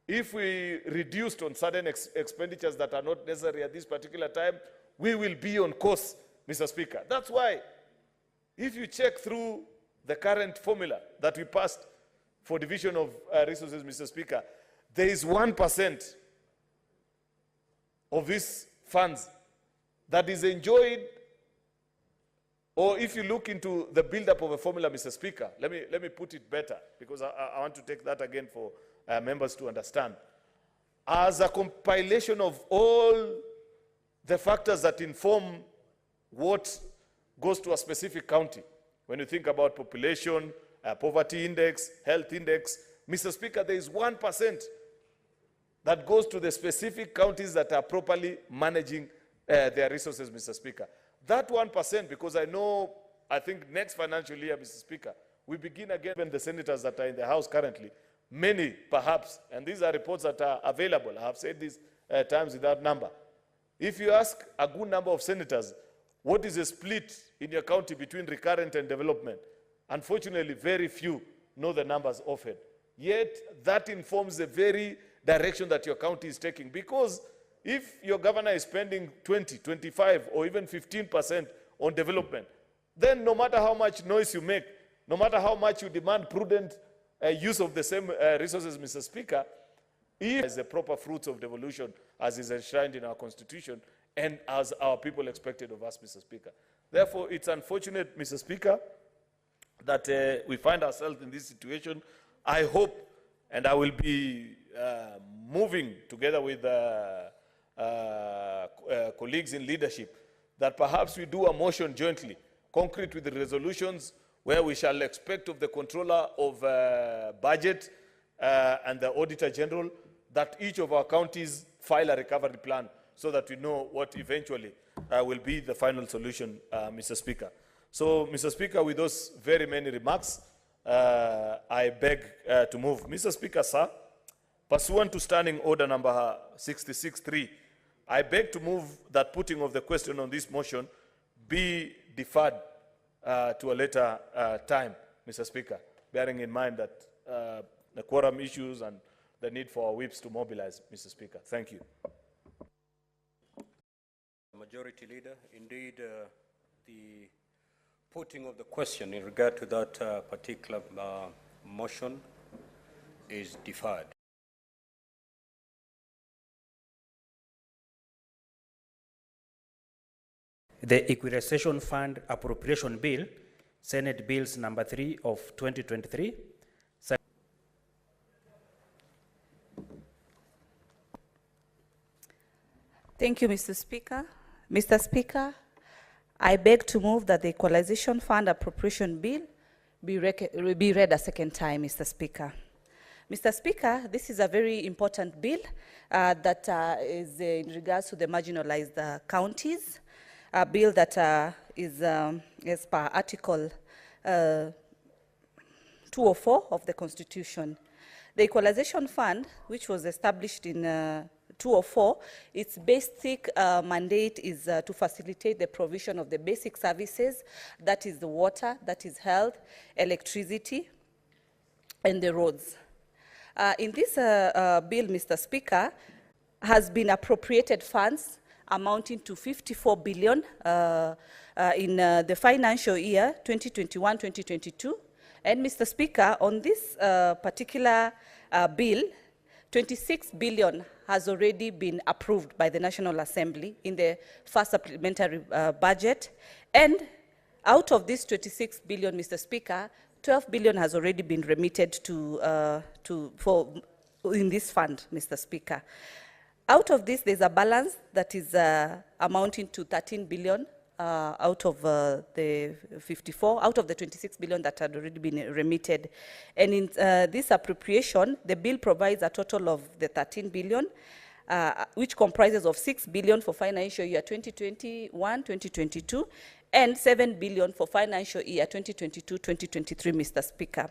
if we reduced on certain expenditures that are not necessary at this particular time, we will be on course, Mr. Speaker. That's why, if you check through the current formula that we passed for division of resources, Mr. Speaker, there is 1% of these funds that is enjoyed, or if you look into the build-up of a formula, Mr. Speaker, let me put it better, because I want to take that again for members to understand. As a compilation of all the factors that inform what goes to a specific county, when you think about population, poverty index, health index, Mr. Speaker, there is 1% that goes to the specific counties that are properly managing their resources, Mr. Speaker. That 1%, because I think next financial year, Mr. Speaker, we begin again when the senators that are in the House currently, many perhaps, and these are reports that are available, I have said this times without number. If you ask a good number of senators, what is the split in your county between recurrent and development? Unfortunately, very few know the numbers often. Yet, that informs the very direction that your county is taking. Because if your governor is spending 20, 25, or even 15% on development, then no matter how much noise you make, no matter how much you demand prudent use of the same resources, Mr. Speaker, if as the proper fruits of devolution as is enshrined in our Constitution and as our people expected of us, Mr. Speaker. Therefore, it's unfortunate, Mr. Speaker, that we find ourselves in this situation. I hope, and I will be moving together with colleagues in leadership, that perhaps we do a motion jointly, concrete with the resolutions, where we shall expect of the controller of budget and the auditor general that each of our counties file a recovery plan so that we know what eventually will be the final solution, Mr. Speaker. So, Mr. Speaker, with those very many remarks, I beg to move. Mr. Speaker, sir, pursuant to Standing Order number 66.3, I beg to move that putting of the question on this motion be deferred to a later time, Mr. Speaker, bearing in mind that the quorum issues and the need for our whips to mobilize, Mr. Speaker. Thank you. Majority Leader, indeed, the putting of the question in regard to that particular motion is deferred. The Equalization Fund Appropriation Bill, Senate Bills number 3 of 2023. Thank you, Mr. Speaker. Mr. Speaker, I beg to move that the Equalization Fund Appropriation Bill be read a second time, Mr. Speaker. Mr. Speaker, this is a very important bill that is in regards to the marginalized counties, a bill that is as per Article 204 of the Constitution. The Equalization Fund, which was established in 204, its basic mandate is to facilitate the provision of the basic services, that is the water, that is health, electricity, and the roads. In this bill, Mr. Speaker, has been appropriated funds amounting to 54 billion in the financial year 2021-2022. And Mr. Speaker, on this particular bill, 26 billion has already been approved by the National Assembly in the first supplementary budget. And out of this 26 billion, Mr. Speaker, 12 billion has already been remitted in this fund, Mr. Speaker. Out of this, there's a balance that is amounting to 13 billion out of the 54, out of the 26 billion that had already been remitted. And in this appropriation, the bill provides a total of the 13 billion, which comprises of 6 billion for financial year 2021-2022 and 7 billion for financial year 2022-2023, Mr. Speaker.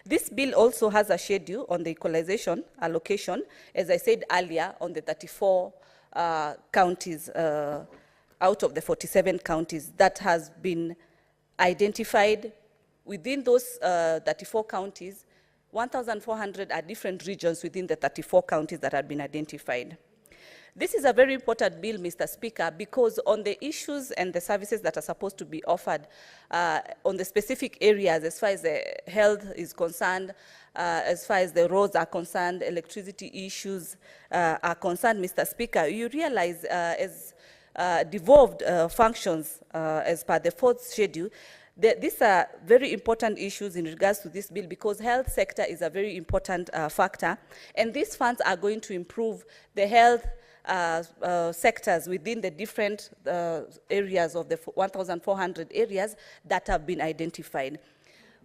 This bill also has a schedule on the equalization allocation, as I said earlier, on the 34 counties out of the 47 counties that has been identified. Within those 34 counties, 1,400 are different regions within the 34 counties that have been identified. This is a very important bill, Mr. Speaker, because on the issues and the services that are supposed to be offered on the specific areas, as far as the health is concerned, as far as the roads are concerned, electricity issues are concerned, Mr. Speaker, you realize as devolved functions as per the fourth schedule, these are very important issues in regards to this bill because health sector is a very important factor, and these funds are going to improve the health sectors within the different areas of the 1,400 areas that have been identified.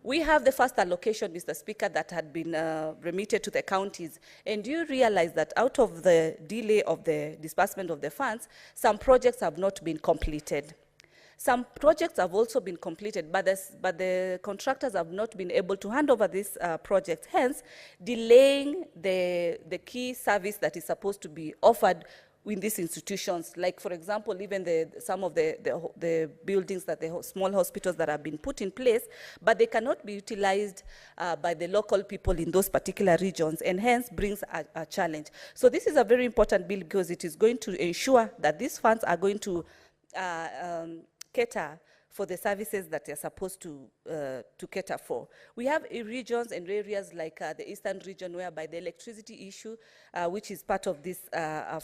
We have the first allocation, Mr. Speaker, that had been remitted to the counties. And you realize that out of the delay of the disbursement of the funds, some projects have not been completed. Some projects have also been completed, but the contractors have not been able to hand over these projects, hence delaying the key service that is supposed to be offered in these institutions. Like, for example, even some of the buildings, that the small hospitals that have been put in place, but they cannot be utilized by the local people in those particular regions, and hence brings a challenge. So this is a very important bill because it is going to ensure that these funds are going to cater for the services that they're supposed to cater for. We have regions and areas like the eastern region whereby the electricity issue, which is part of this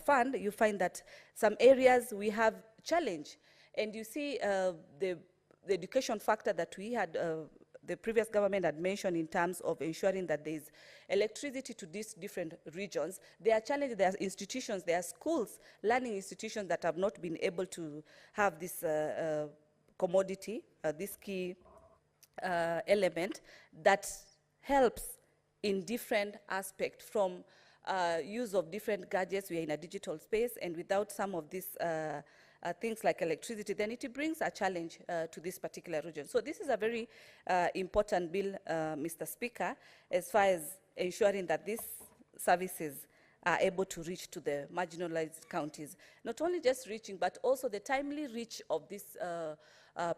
fund, you find that some areas we have challenge. And you see the education factor that we had, the previous government had mentioned in terms of ensuring that there is electricity to these different regions. There are challenges, there are institutions, there are schools, learning institutions that have not been able to have this commodity, this key element that helps in different aspects, from use of different gadgets. We are in a digital space, and without some of these things like electricity, then it brings a challenge to this particular region. So this is a very important bill, Mr. Speaker, as far as ensuring that these services are able to reach to the marginalized counties. Not only just reaching, but also the timely reach of these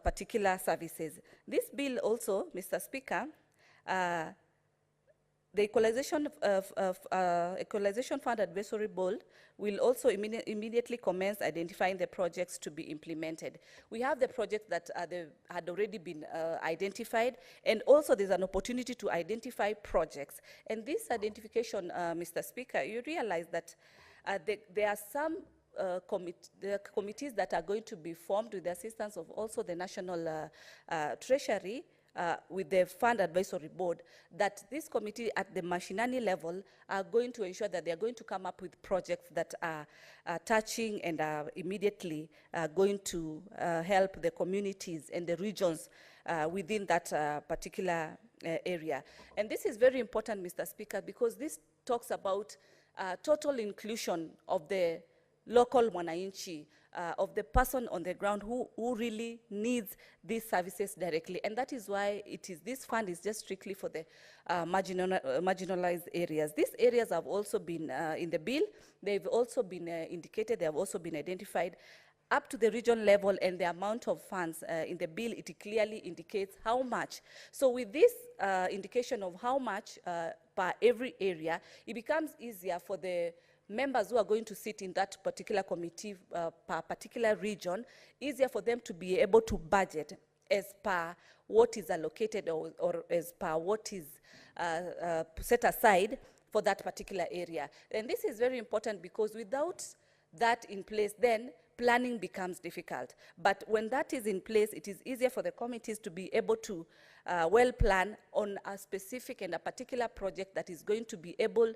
particular services. This bill also, Mr. Speaker, the Equalization Fund Advisory Board will also immediately commence identifying the projects to be implemented. We have the projects that had already been identified, and also there's an opportunity to identify projects. And this identification, Mr. Speaker, you realize that there are some committees that are going to be formed with the assistance of also the National Treasury, with the Fund Advisory Board, that this committee at the mashinani level are going to ensure that they are going to come up with projects that are touching and are immediately going to help the communities and the regions within that particular area. And this is very important, Mr. Speaker, because this talks about total inclusion of the local mwananchi, of the person on the ground who really needs these services directly. And that is why this fund is just strictly for the marginalized areas. These areas have also been in the bill. They've also been indicated. They have also been identified up to the region level, and the amount of funds in the bill, it clearly indicates how much. So with this indication of how much per every area, it becomes easier for the members who are going to sit in that particular committee per particular region, easier for them to be able to budget as per what is allocated or as per what is set aside for that particular area. And this is very important because without that in place, then planning becomes difficult. But when that is in place, it is easier for the committees to be able to well plan on a specific and a particular project that is going to be able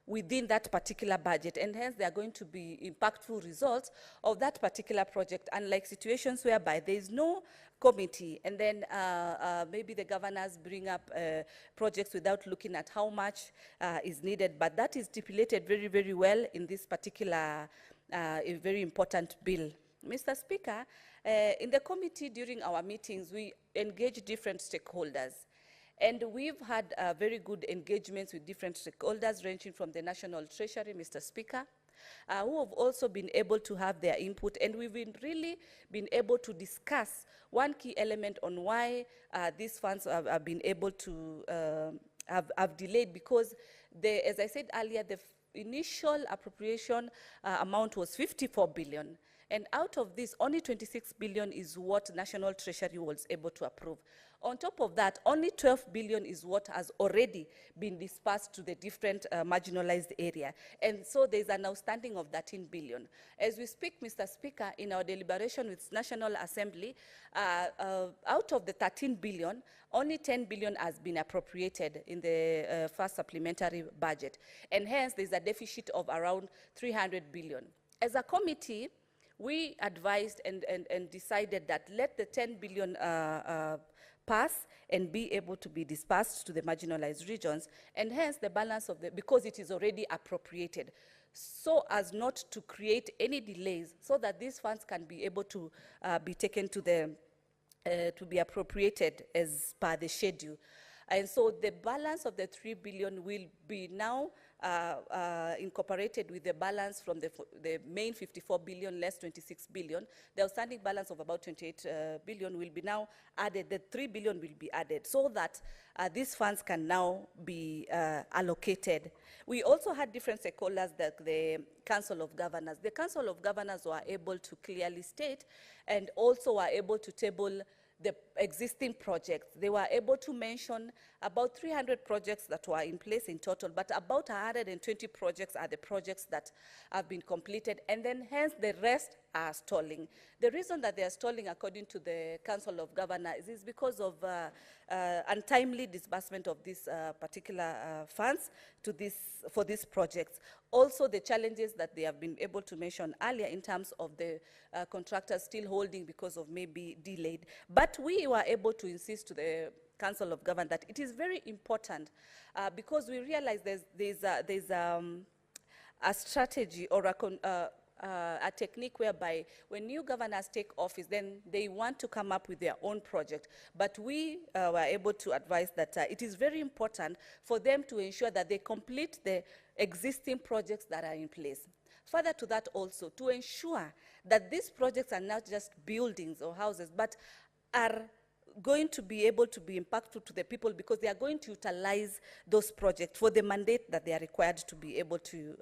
within that particular budget, and hence there are going to be impactful results of that particular project, unlike situations whereby there is no committee, and then maybe the governors bring up projects without looking at how much is needed. But that is stipulated very, very well in this particular a very important bill. Mr. Speaker, in the committee during our meetings, we engage different stakeholders. And we've had very good engagements with different stakeholders, ranging from the National Treasury, Mr. Speaker, who have also been able to have their input. And we've really been able to discuss one key element on why these funds have been able to have delayed, because, as I said earlier, the initial appropriation amount was 54 billion. And out of this, only 26 billion is what National Treasury was able to approve. On top of that, only 12 billion is what has already been dispersed to the different marginalized area. And so there's an outstanding of 13 billion. As we speak, Mr. Speaker, in our deliberation with National Assembly, out of the 13 billion, only 10 billion has been appropriated in the first supplementary budget. And hence, there's a deficit of around 300 billion. As a committee, we advised and decided that let the 10 billion pass and be able to be dispersed to the marginalized regions, and hence the balance of because it is already appropriated, so as not to create any delays, so that these funds can be able to be taken to be appropriated as per the schedule. And so the balance of the 3 billion will be now incorporated with the balance from the main 54 billion less 26 billion. The outstanding balance of about 28 billion will be now added. The 3 billion will be added so that these funds can now be allocated. We also had different stakeholders, like the Council of Governors. The Council of Governors were able to clearly state and also were able to table the existing projects. They were able to mention about 300 projects that were in place in total, but about 120 projects are the projects that have been completed, and then hence the rest are stalling. The reason that they are stalling, according to the Council of Governors, is because of untimely disbursement of these particular funds for these projects. Also, the challenges that they have been able to mention earlier in terms of the contractors still holding because of maybe delayed. But we were able to insist to the Council of Governors that it is very important because we realize there's a strategy or a technique whereby when new governors take office, then they want to come up with their own project. But we were able to advise that it is very important for them to ensure that they complete the existing projects that are in place. Further to that also, to ensure that these projects are not just buildings or houses, but are going to be able to be impactful to the people, because they are going to utilize those projects for the mandate that they are required to be able to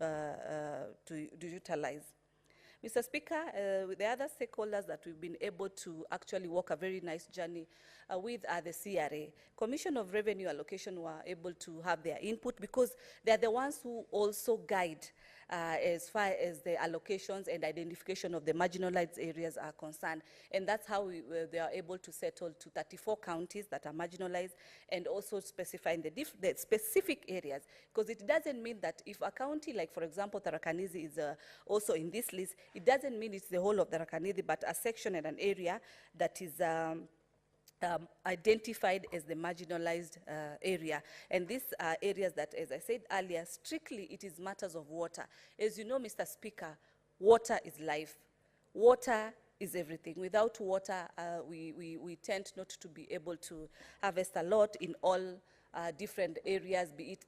utilize. Mr. Speaker, with the other stakeholders that we've been able to actually walk a very nice journey with are the CRA. Commission of Revenue Allocation were able to have their input because they're the ones who also guide as far as the allocations and identification of the marginalized areas are concerned. And that's how they are able to settle to 34 counties that are marginalized, and also specifying the specific areas. Because it doesn't mean that if a county, like for example, Tharaka Nithi is also in this list, it doesn't mean it's the whole of Tharaka Nithi, but a section and an area that is identified as the marginalized area. And these are areas that, as I said earlier, strictly it is matters of water. As you know, Mr. Speaker, water is life. Water is everything. Without water, we tend not to be able to harvest a lot in all different areas, be it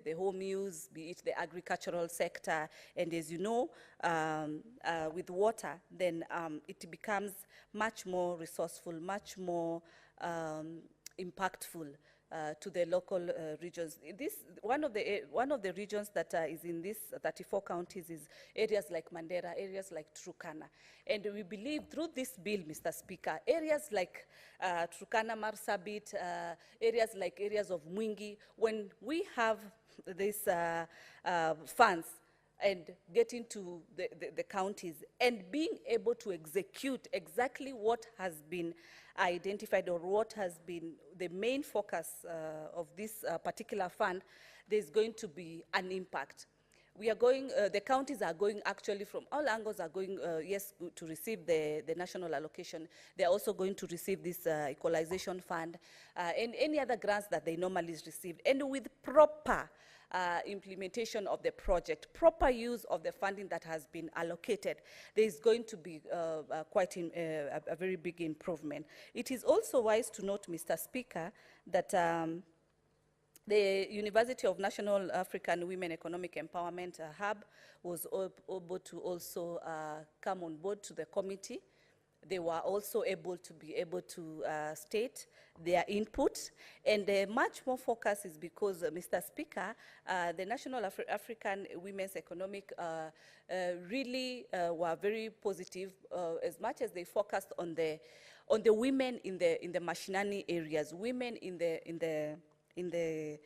the home use, be it the agricultural sector. And as you know, with water, then it becomes much more resourceful, much more impactful to the local regions. One of the regions that is in these 34 counties is areas like Mandera, areas like Turkana. And we believe through this bill, Mr. Speaker, areas like Turkana, Marsabit, areas of Mwingi, when we have these funds and getting to the counties and being able to execute exactly what has been identified or what has been the main focus of this particular fund, there's going to be an impact. we are going, the counties are going actually from all angles are going, yes, to receive the national allocation. They're also going to receive this equalization fund and any other grants that they normally receive. And with proper implementation of the project, proper use of the funding that has been allocated, there is going to be quite a very big improvement. It is also wise to note, Mr. Speaker, that the University of National African Women Economic Empowerment Hub was able to also come on board to the committee. They were also able to state their input, and much more focus is because, Mr. Speaker, the National African Women's Economic really were very positive, as much as they focused on the women in the mashinani areas, women in the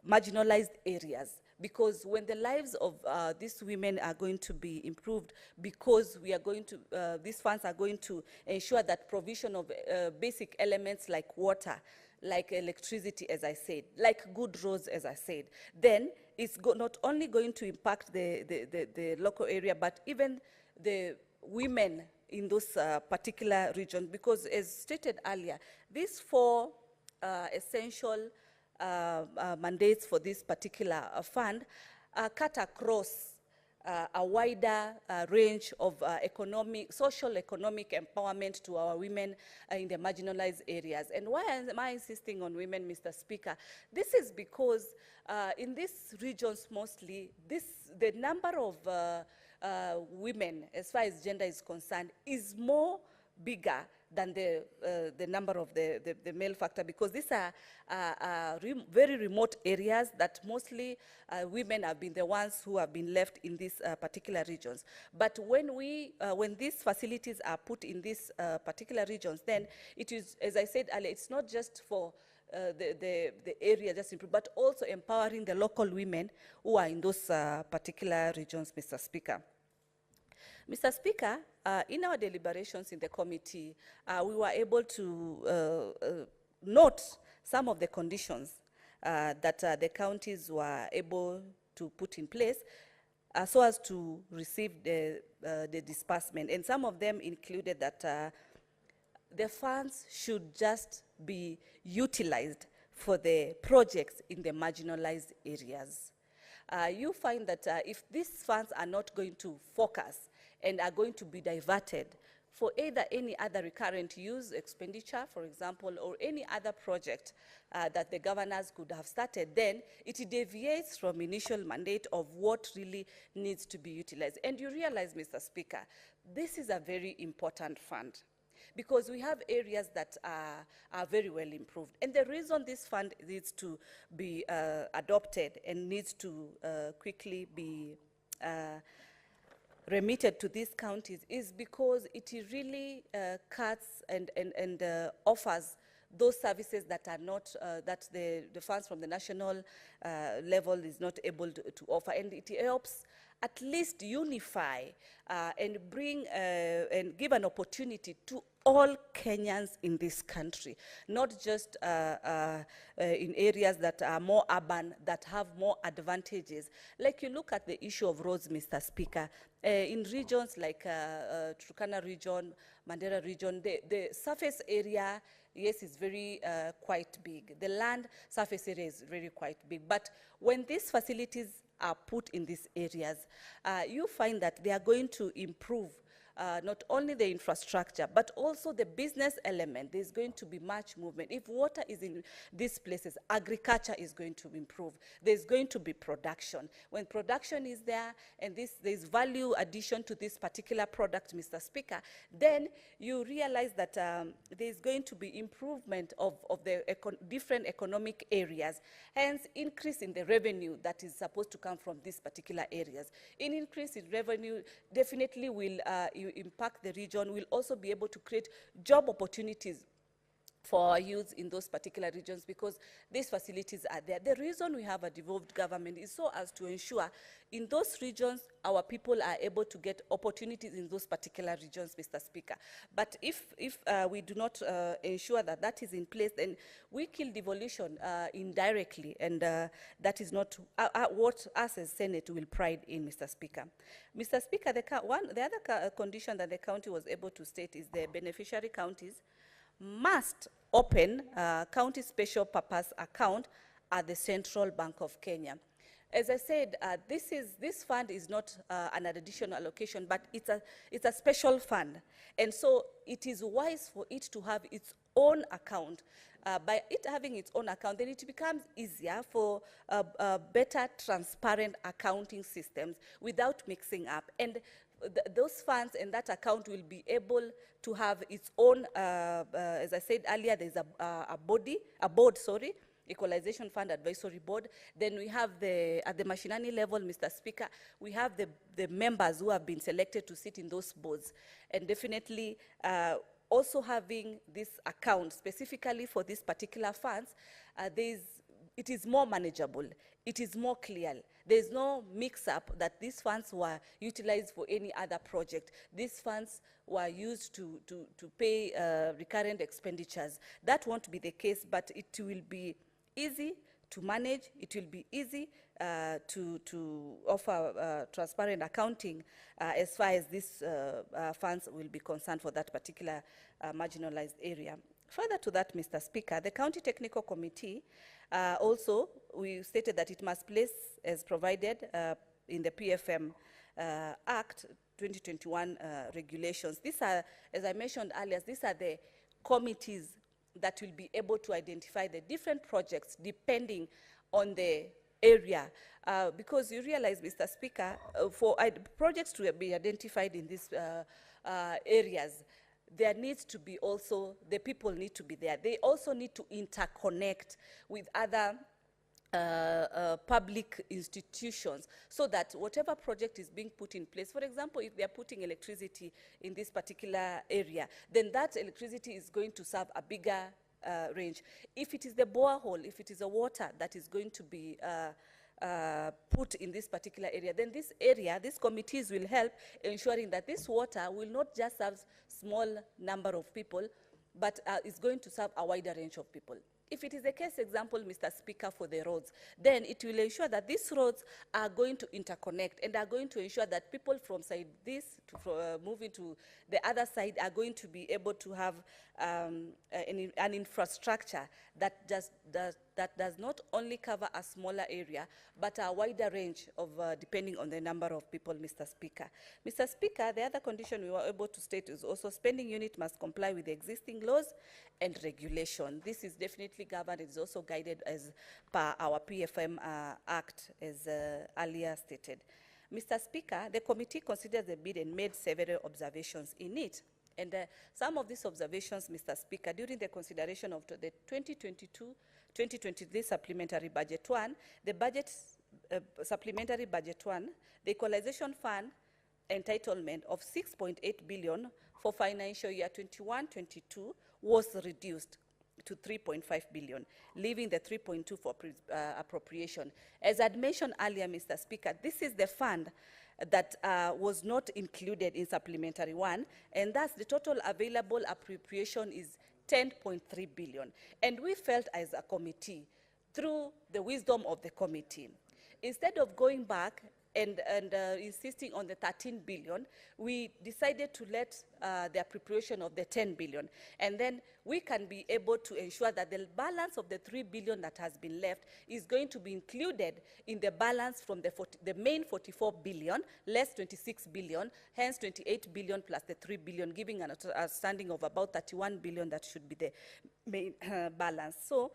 marginalized areas, because when the lives of these women are going to be improved, because we are going to, these funds are going to ensure that provision of basic elements like water, like electricity, as I said, like good roads, as I said, then it's not only going to impact the local area, but even the women in those particular regions, because as stated earlier, these four essential mandates for this particular fund cut across a wider range of social economic empowerment to our women in the marginalized areas. And why am I insisting on women, Mr. Speaker? This is because in these regions mostly, the number of women, as far as gender is concerned, is more bigger than the number of the male factor, because these are very remote areas that mostly women have been the ones who have been left in these particular regions. But when these facilities are put in these particular regions, then it is, as I said earlier, it's not just for the area just improved, but also empowering the local women who are in those particular regions, Mr. Speaker. Mr. Speaker, in our deliberations in the committee, we were able to note some of the conditions that the counties were able to put in place so as to receive the disbursement. And some of them included that the funds should just be utilized for the projects in the marginalized areas. You find that if these funds are not going to focus and are going to be diverted for either any other recurrent use expenditure, for example, or any other project that the governors could have started, then it deviates from initial mandate of what really needs to be utilized. And you realize, Mr. Speaker, this is a very important fund, because we have areas that are very well improved. And the reason this fund needs to be adopted and needs to quickly be remitted to these counties is because it really cuts and offers those services that are not, that the funds from the national level is not able to offer. And it helps at least unify and bring and give an opportunity to all Kenyans in this country, not just in areas that are more urban, that have more advantages. Like you look at the issue of roads, Mr. Speaker, in regions like Turkana region, Mandera region, the surface area, yes, is very quite big. The land surface area is very quite big. But when these facilities are put in these areas, you find that they are going to improve not only the infrastructure, but also the business element. There's going to be much movement. If water is in these places, agriculture is going to improve. There's going to be production. When production is there, and there's value addition to this particular product, Mr. Speaker, then you realize that there's going to be improvement of the different economic areas, hence increase in the revenue that is supposed to come from these particular areas. An increase in revenue definitely will impact the region, will also be able to create job opportunities for our youth in those particular regions, because these facilities are there. The reason we have a devolved government is so as to ensure in those regions our people are able to get opportunities in those particular regions, Mr. Speaker. But if we do not ensure that that is in place, then we kill devolution indirectly, and that is not what us as Senate will pride in, Mr. Speaker. Mr. Speaker, the other condition that the county was able to state is the beneficiary counties must open county special purpose account at the Central Bank of Kenya. As I said, this fund is not an additional allocation, but it's a special fund, and so it is wise for it to have its own account. By it having its own account, then it becomes easier for better, transparent accounting systems without mixing up. And those funds and that account will be able to have its own, as I said earlier, there's a board, Equalization Fund Advisory Board. Then we have at the mashinani level, Mr. Speaker, we have the members who have been selected to sit in those boards. And definitely also having this account specifically for these particular funds, it is more manageable. It is more clear. There's no mix-up that these funds were utilized for any other project. These funds were used to pay recurrent expenditures. That won't be the case, but it will be easy to manage. It will be easy to offer transparent accounting as far as these funds will be concerned for that particular marginalized area. Further to that, Mr. Speaker, the County Technical Committee also, we stated that it must place as provided in the PFM Act 2021 regulations. These are, as I mentioned earlier, these are the committees that will be able to identify the different projects depending on the area. Because you realize, Mr. Speaker, for projects to be identified in these areas, there needs to be also, the people need to be there. They also need to interconnect with other public institutions, so that whatever project is being put in place, for example, if they are putting electricity in this particular area, then that electricity is going to serve a bigger range. If it is the borehole, if it is the water that is going to be put in this particular area, then this area, these committees will help ensuring that this water will not just serve small number of people, but is going to serve a wider range of people. If it is a case example, Mr. Speaker, for the roads, then it will ensure that these roads are going to interconnect and are going to ensure that people from side this to moving to the other side are going to be able to have an infrastructure that does not only cover a smaller area, but a wider range of depending on the number of people, Mr. Speaker. Mr. Speaker, the other condition we were able to state is also spending unit must comply with the existing laws and regulation. This is definitely governed. It is also guided as per our PFM Act, as earlier stated. Mr. Speaker, the committee considered the bid and made several observations in it. And some of these observations, Mr. Speaker, during the consideration of the 2022-2023 Supplementary Budget 1, the Supplementary Budget 1, the Equalization Fund entitlement of 6.8 billion for financial year 21-22 was reduced to 3.5 billion, leaving the 3.2 for appropriation. As I'd mentioned earlier, Mr. Speaker, this is the fund that was not included in Supplementary 1, and thus the total available appropriation is 10.3 billion. And we felt as a committee, through the wisdom of the committee, instead of going back and insisting on the 13 billion, we decided to let the appropriation of the 10 billion. And then we can be able to ensure that the balance of the 3 billion that has been left is going to be included in the balance from the main 44 billion, less 26 billion, hence 28 billion plus the 3 billion, giving an outstanding of about 31 billion that should be the main balance. So,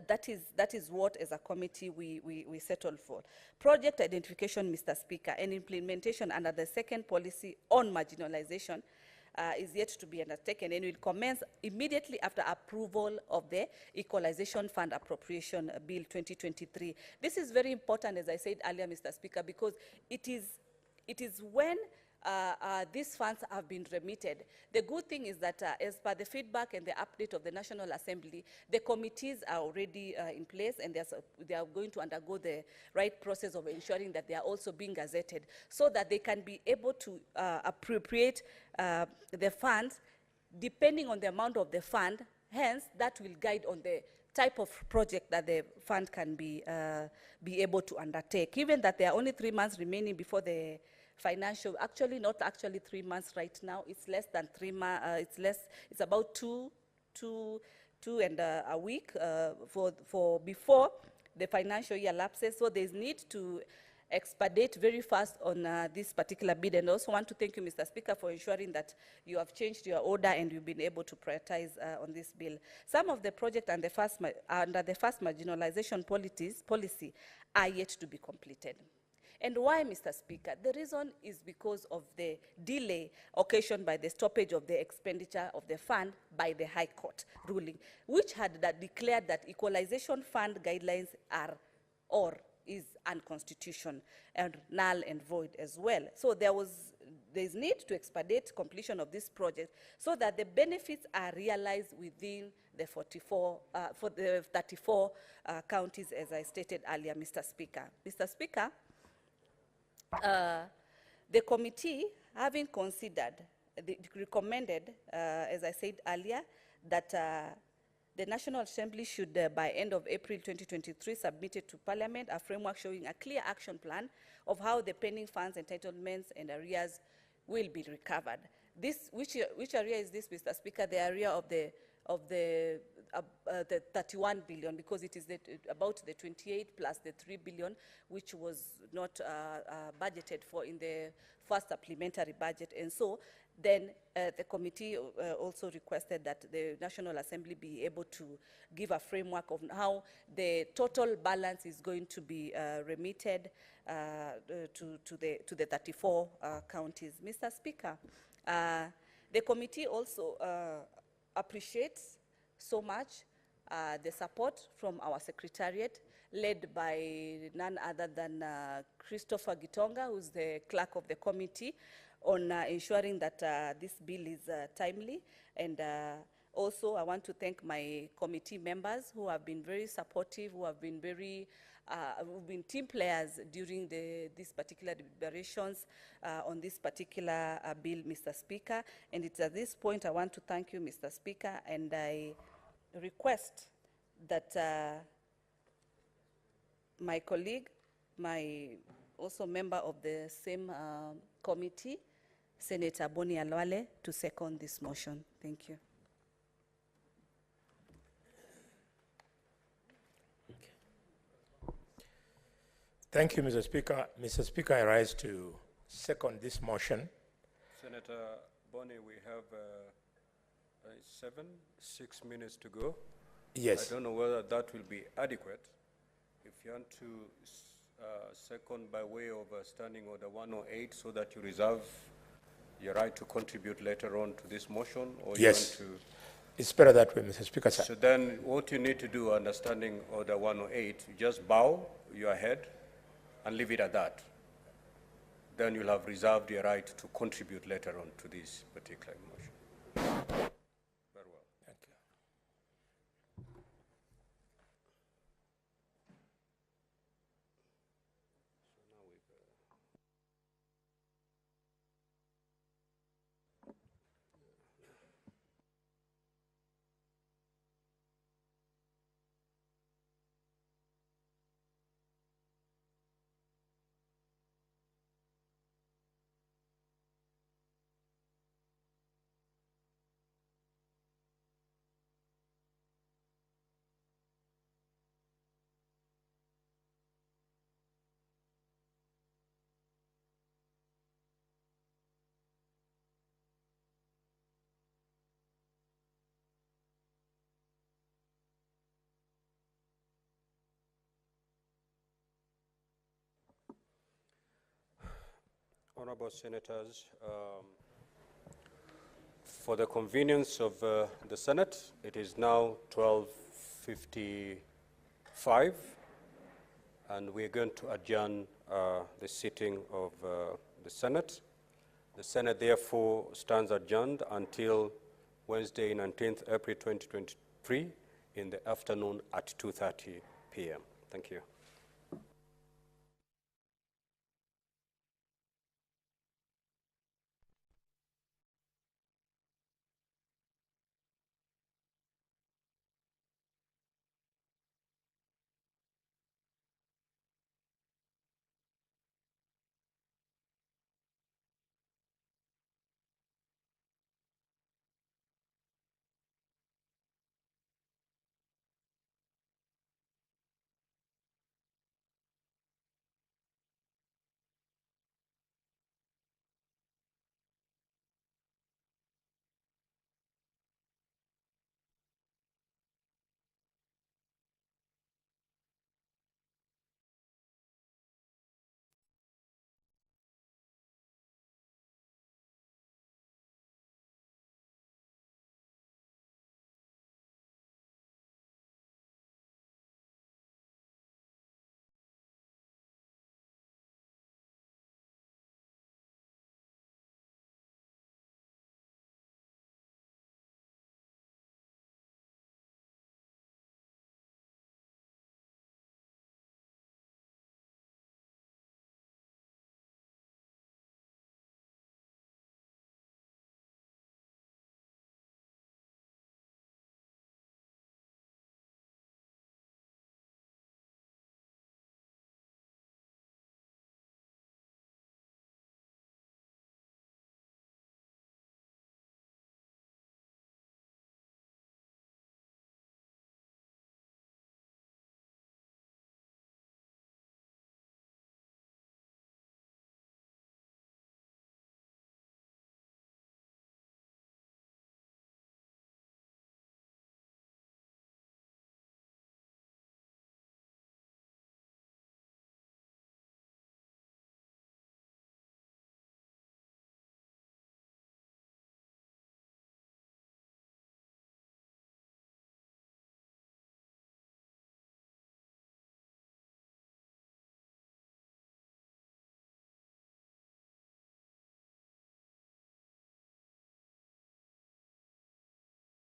that is what, as a committee, we settled for. Project identification, Mr. Speaker, and implementation under the second policy on marginalization is yet to be undertaken and will commence immediately after approval of the Equalization Fund Appropriation Bill 2023. This is very important, as I said earlier, Mr. Speaker, because it is when these funds have been remitted. The good thing is that as per the feedback and the update of the National Assembly, the committees are already in place, and they are going to undergo the right process of ensuring that they are also being gazetted so that they can be able to appropriate the funds depending on the amount of the fund. Hence, that will guide on the type of project that the fund can be able to undertake. Given that there are only 3 months remaining before the financial, actually not actually 3 months right now, it's less than 3 months, it's about two and a week for before the financial year lapses. So there's need to expedite very fast on this particular bid. And I also want to thank you, Mr. Speaker, for ensuring that you have changed your order and you've been able to prioritize on this bill. Some of the projects under the first marginalization policy are yet to be completed. And why, Mr. Speaker? The reason is because of the delay occasioned by the stoppage of the expenditure of the fund by the High Court ruling, which had declared that equalization fund guidelines are is unconstitutional and null and void as well. So there's need to expedite completion of this project so that the benefits are realized within the 34 counties, as I stated earlier, Mr. Speaker. Mr. Speaker, the committee, having considered, recommended, as I said earlier, that the National Assembly should, by end of April 2023, submit it to Parliament a framework showing a clear action plan of how the pending funds, entitlements, and arrears will be recovered. Which area is this, Mr. Speaker? The area of the 31 billion, because it is about the 28 plus the 3 billion, which was not budgeted for in the first supplementary budget. And so then the committee also requested that the National Assembly be able to give a framework of how the total balance is going to be remitted to the 34 counties. Mr. Speaker, the committee also appreciates so much the support from our Secretariat, led by none other than Christopher Gitonga, who's the clerk of the committee, on ensuring that this bill is timely. And also, I want to thank my committee members who have been very supportive, who have been who've been team players during these particular deliberations on this particular bill, Mr. Speaker. And it's at this point I want to thank you, Mr. Speaker, and I request that my colleague, also member of the same committee, Senator Boni Alwale, to second this motion. Thank you. Thank you, Mr. Speaker. Mr. Speaker, I rise to second this motion. Senator Boni, we have 6 minutes to go. Yes. I don't know whether that will be adequate. If you want to second by way of Standing Order 108 so that you reserve your right to contribute later on to this motion, or yes, you want to... It's better that way, Mr. Speaker, sir. So then what you need to do under Standing Order 108, you just bow your head and leave it at that. Then you'll have reserved your right to contribute later on to this particular motion. Very well. Thank you. Honorable Senators, for the convenience of the Senate, it is now 12:55, and we're going to adjourn the sitting of the Senate The Senate therefore stands adjourned until Wednesday, 19th April 2023 in the afternoon at 2:30 p.m. Thank you.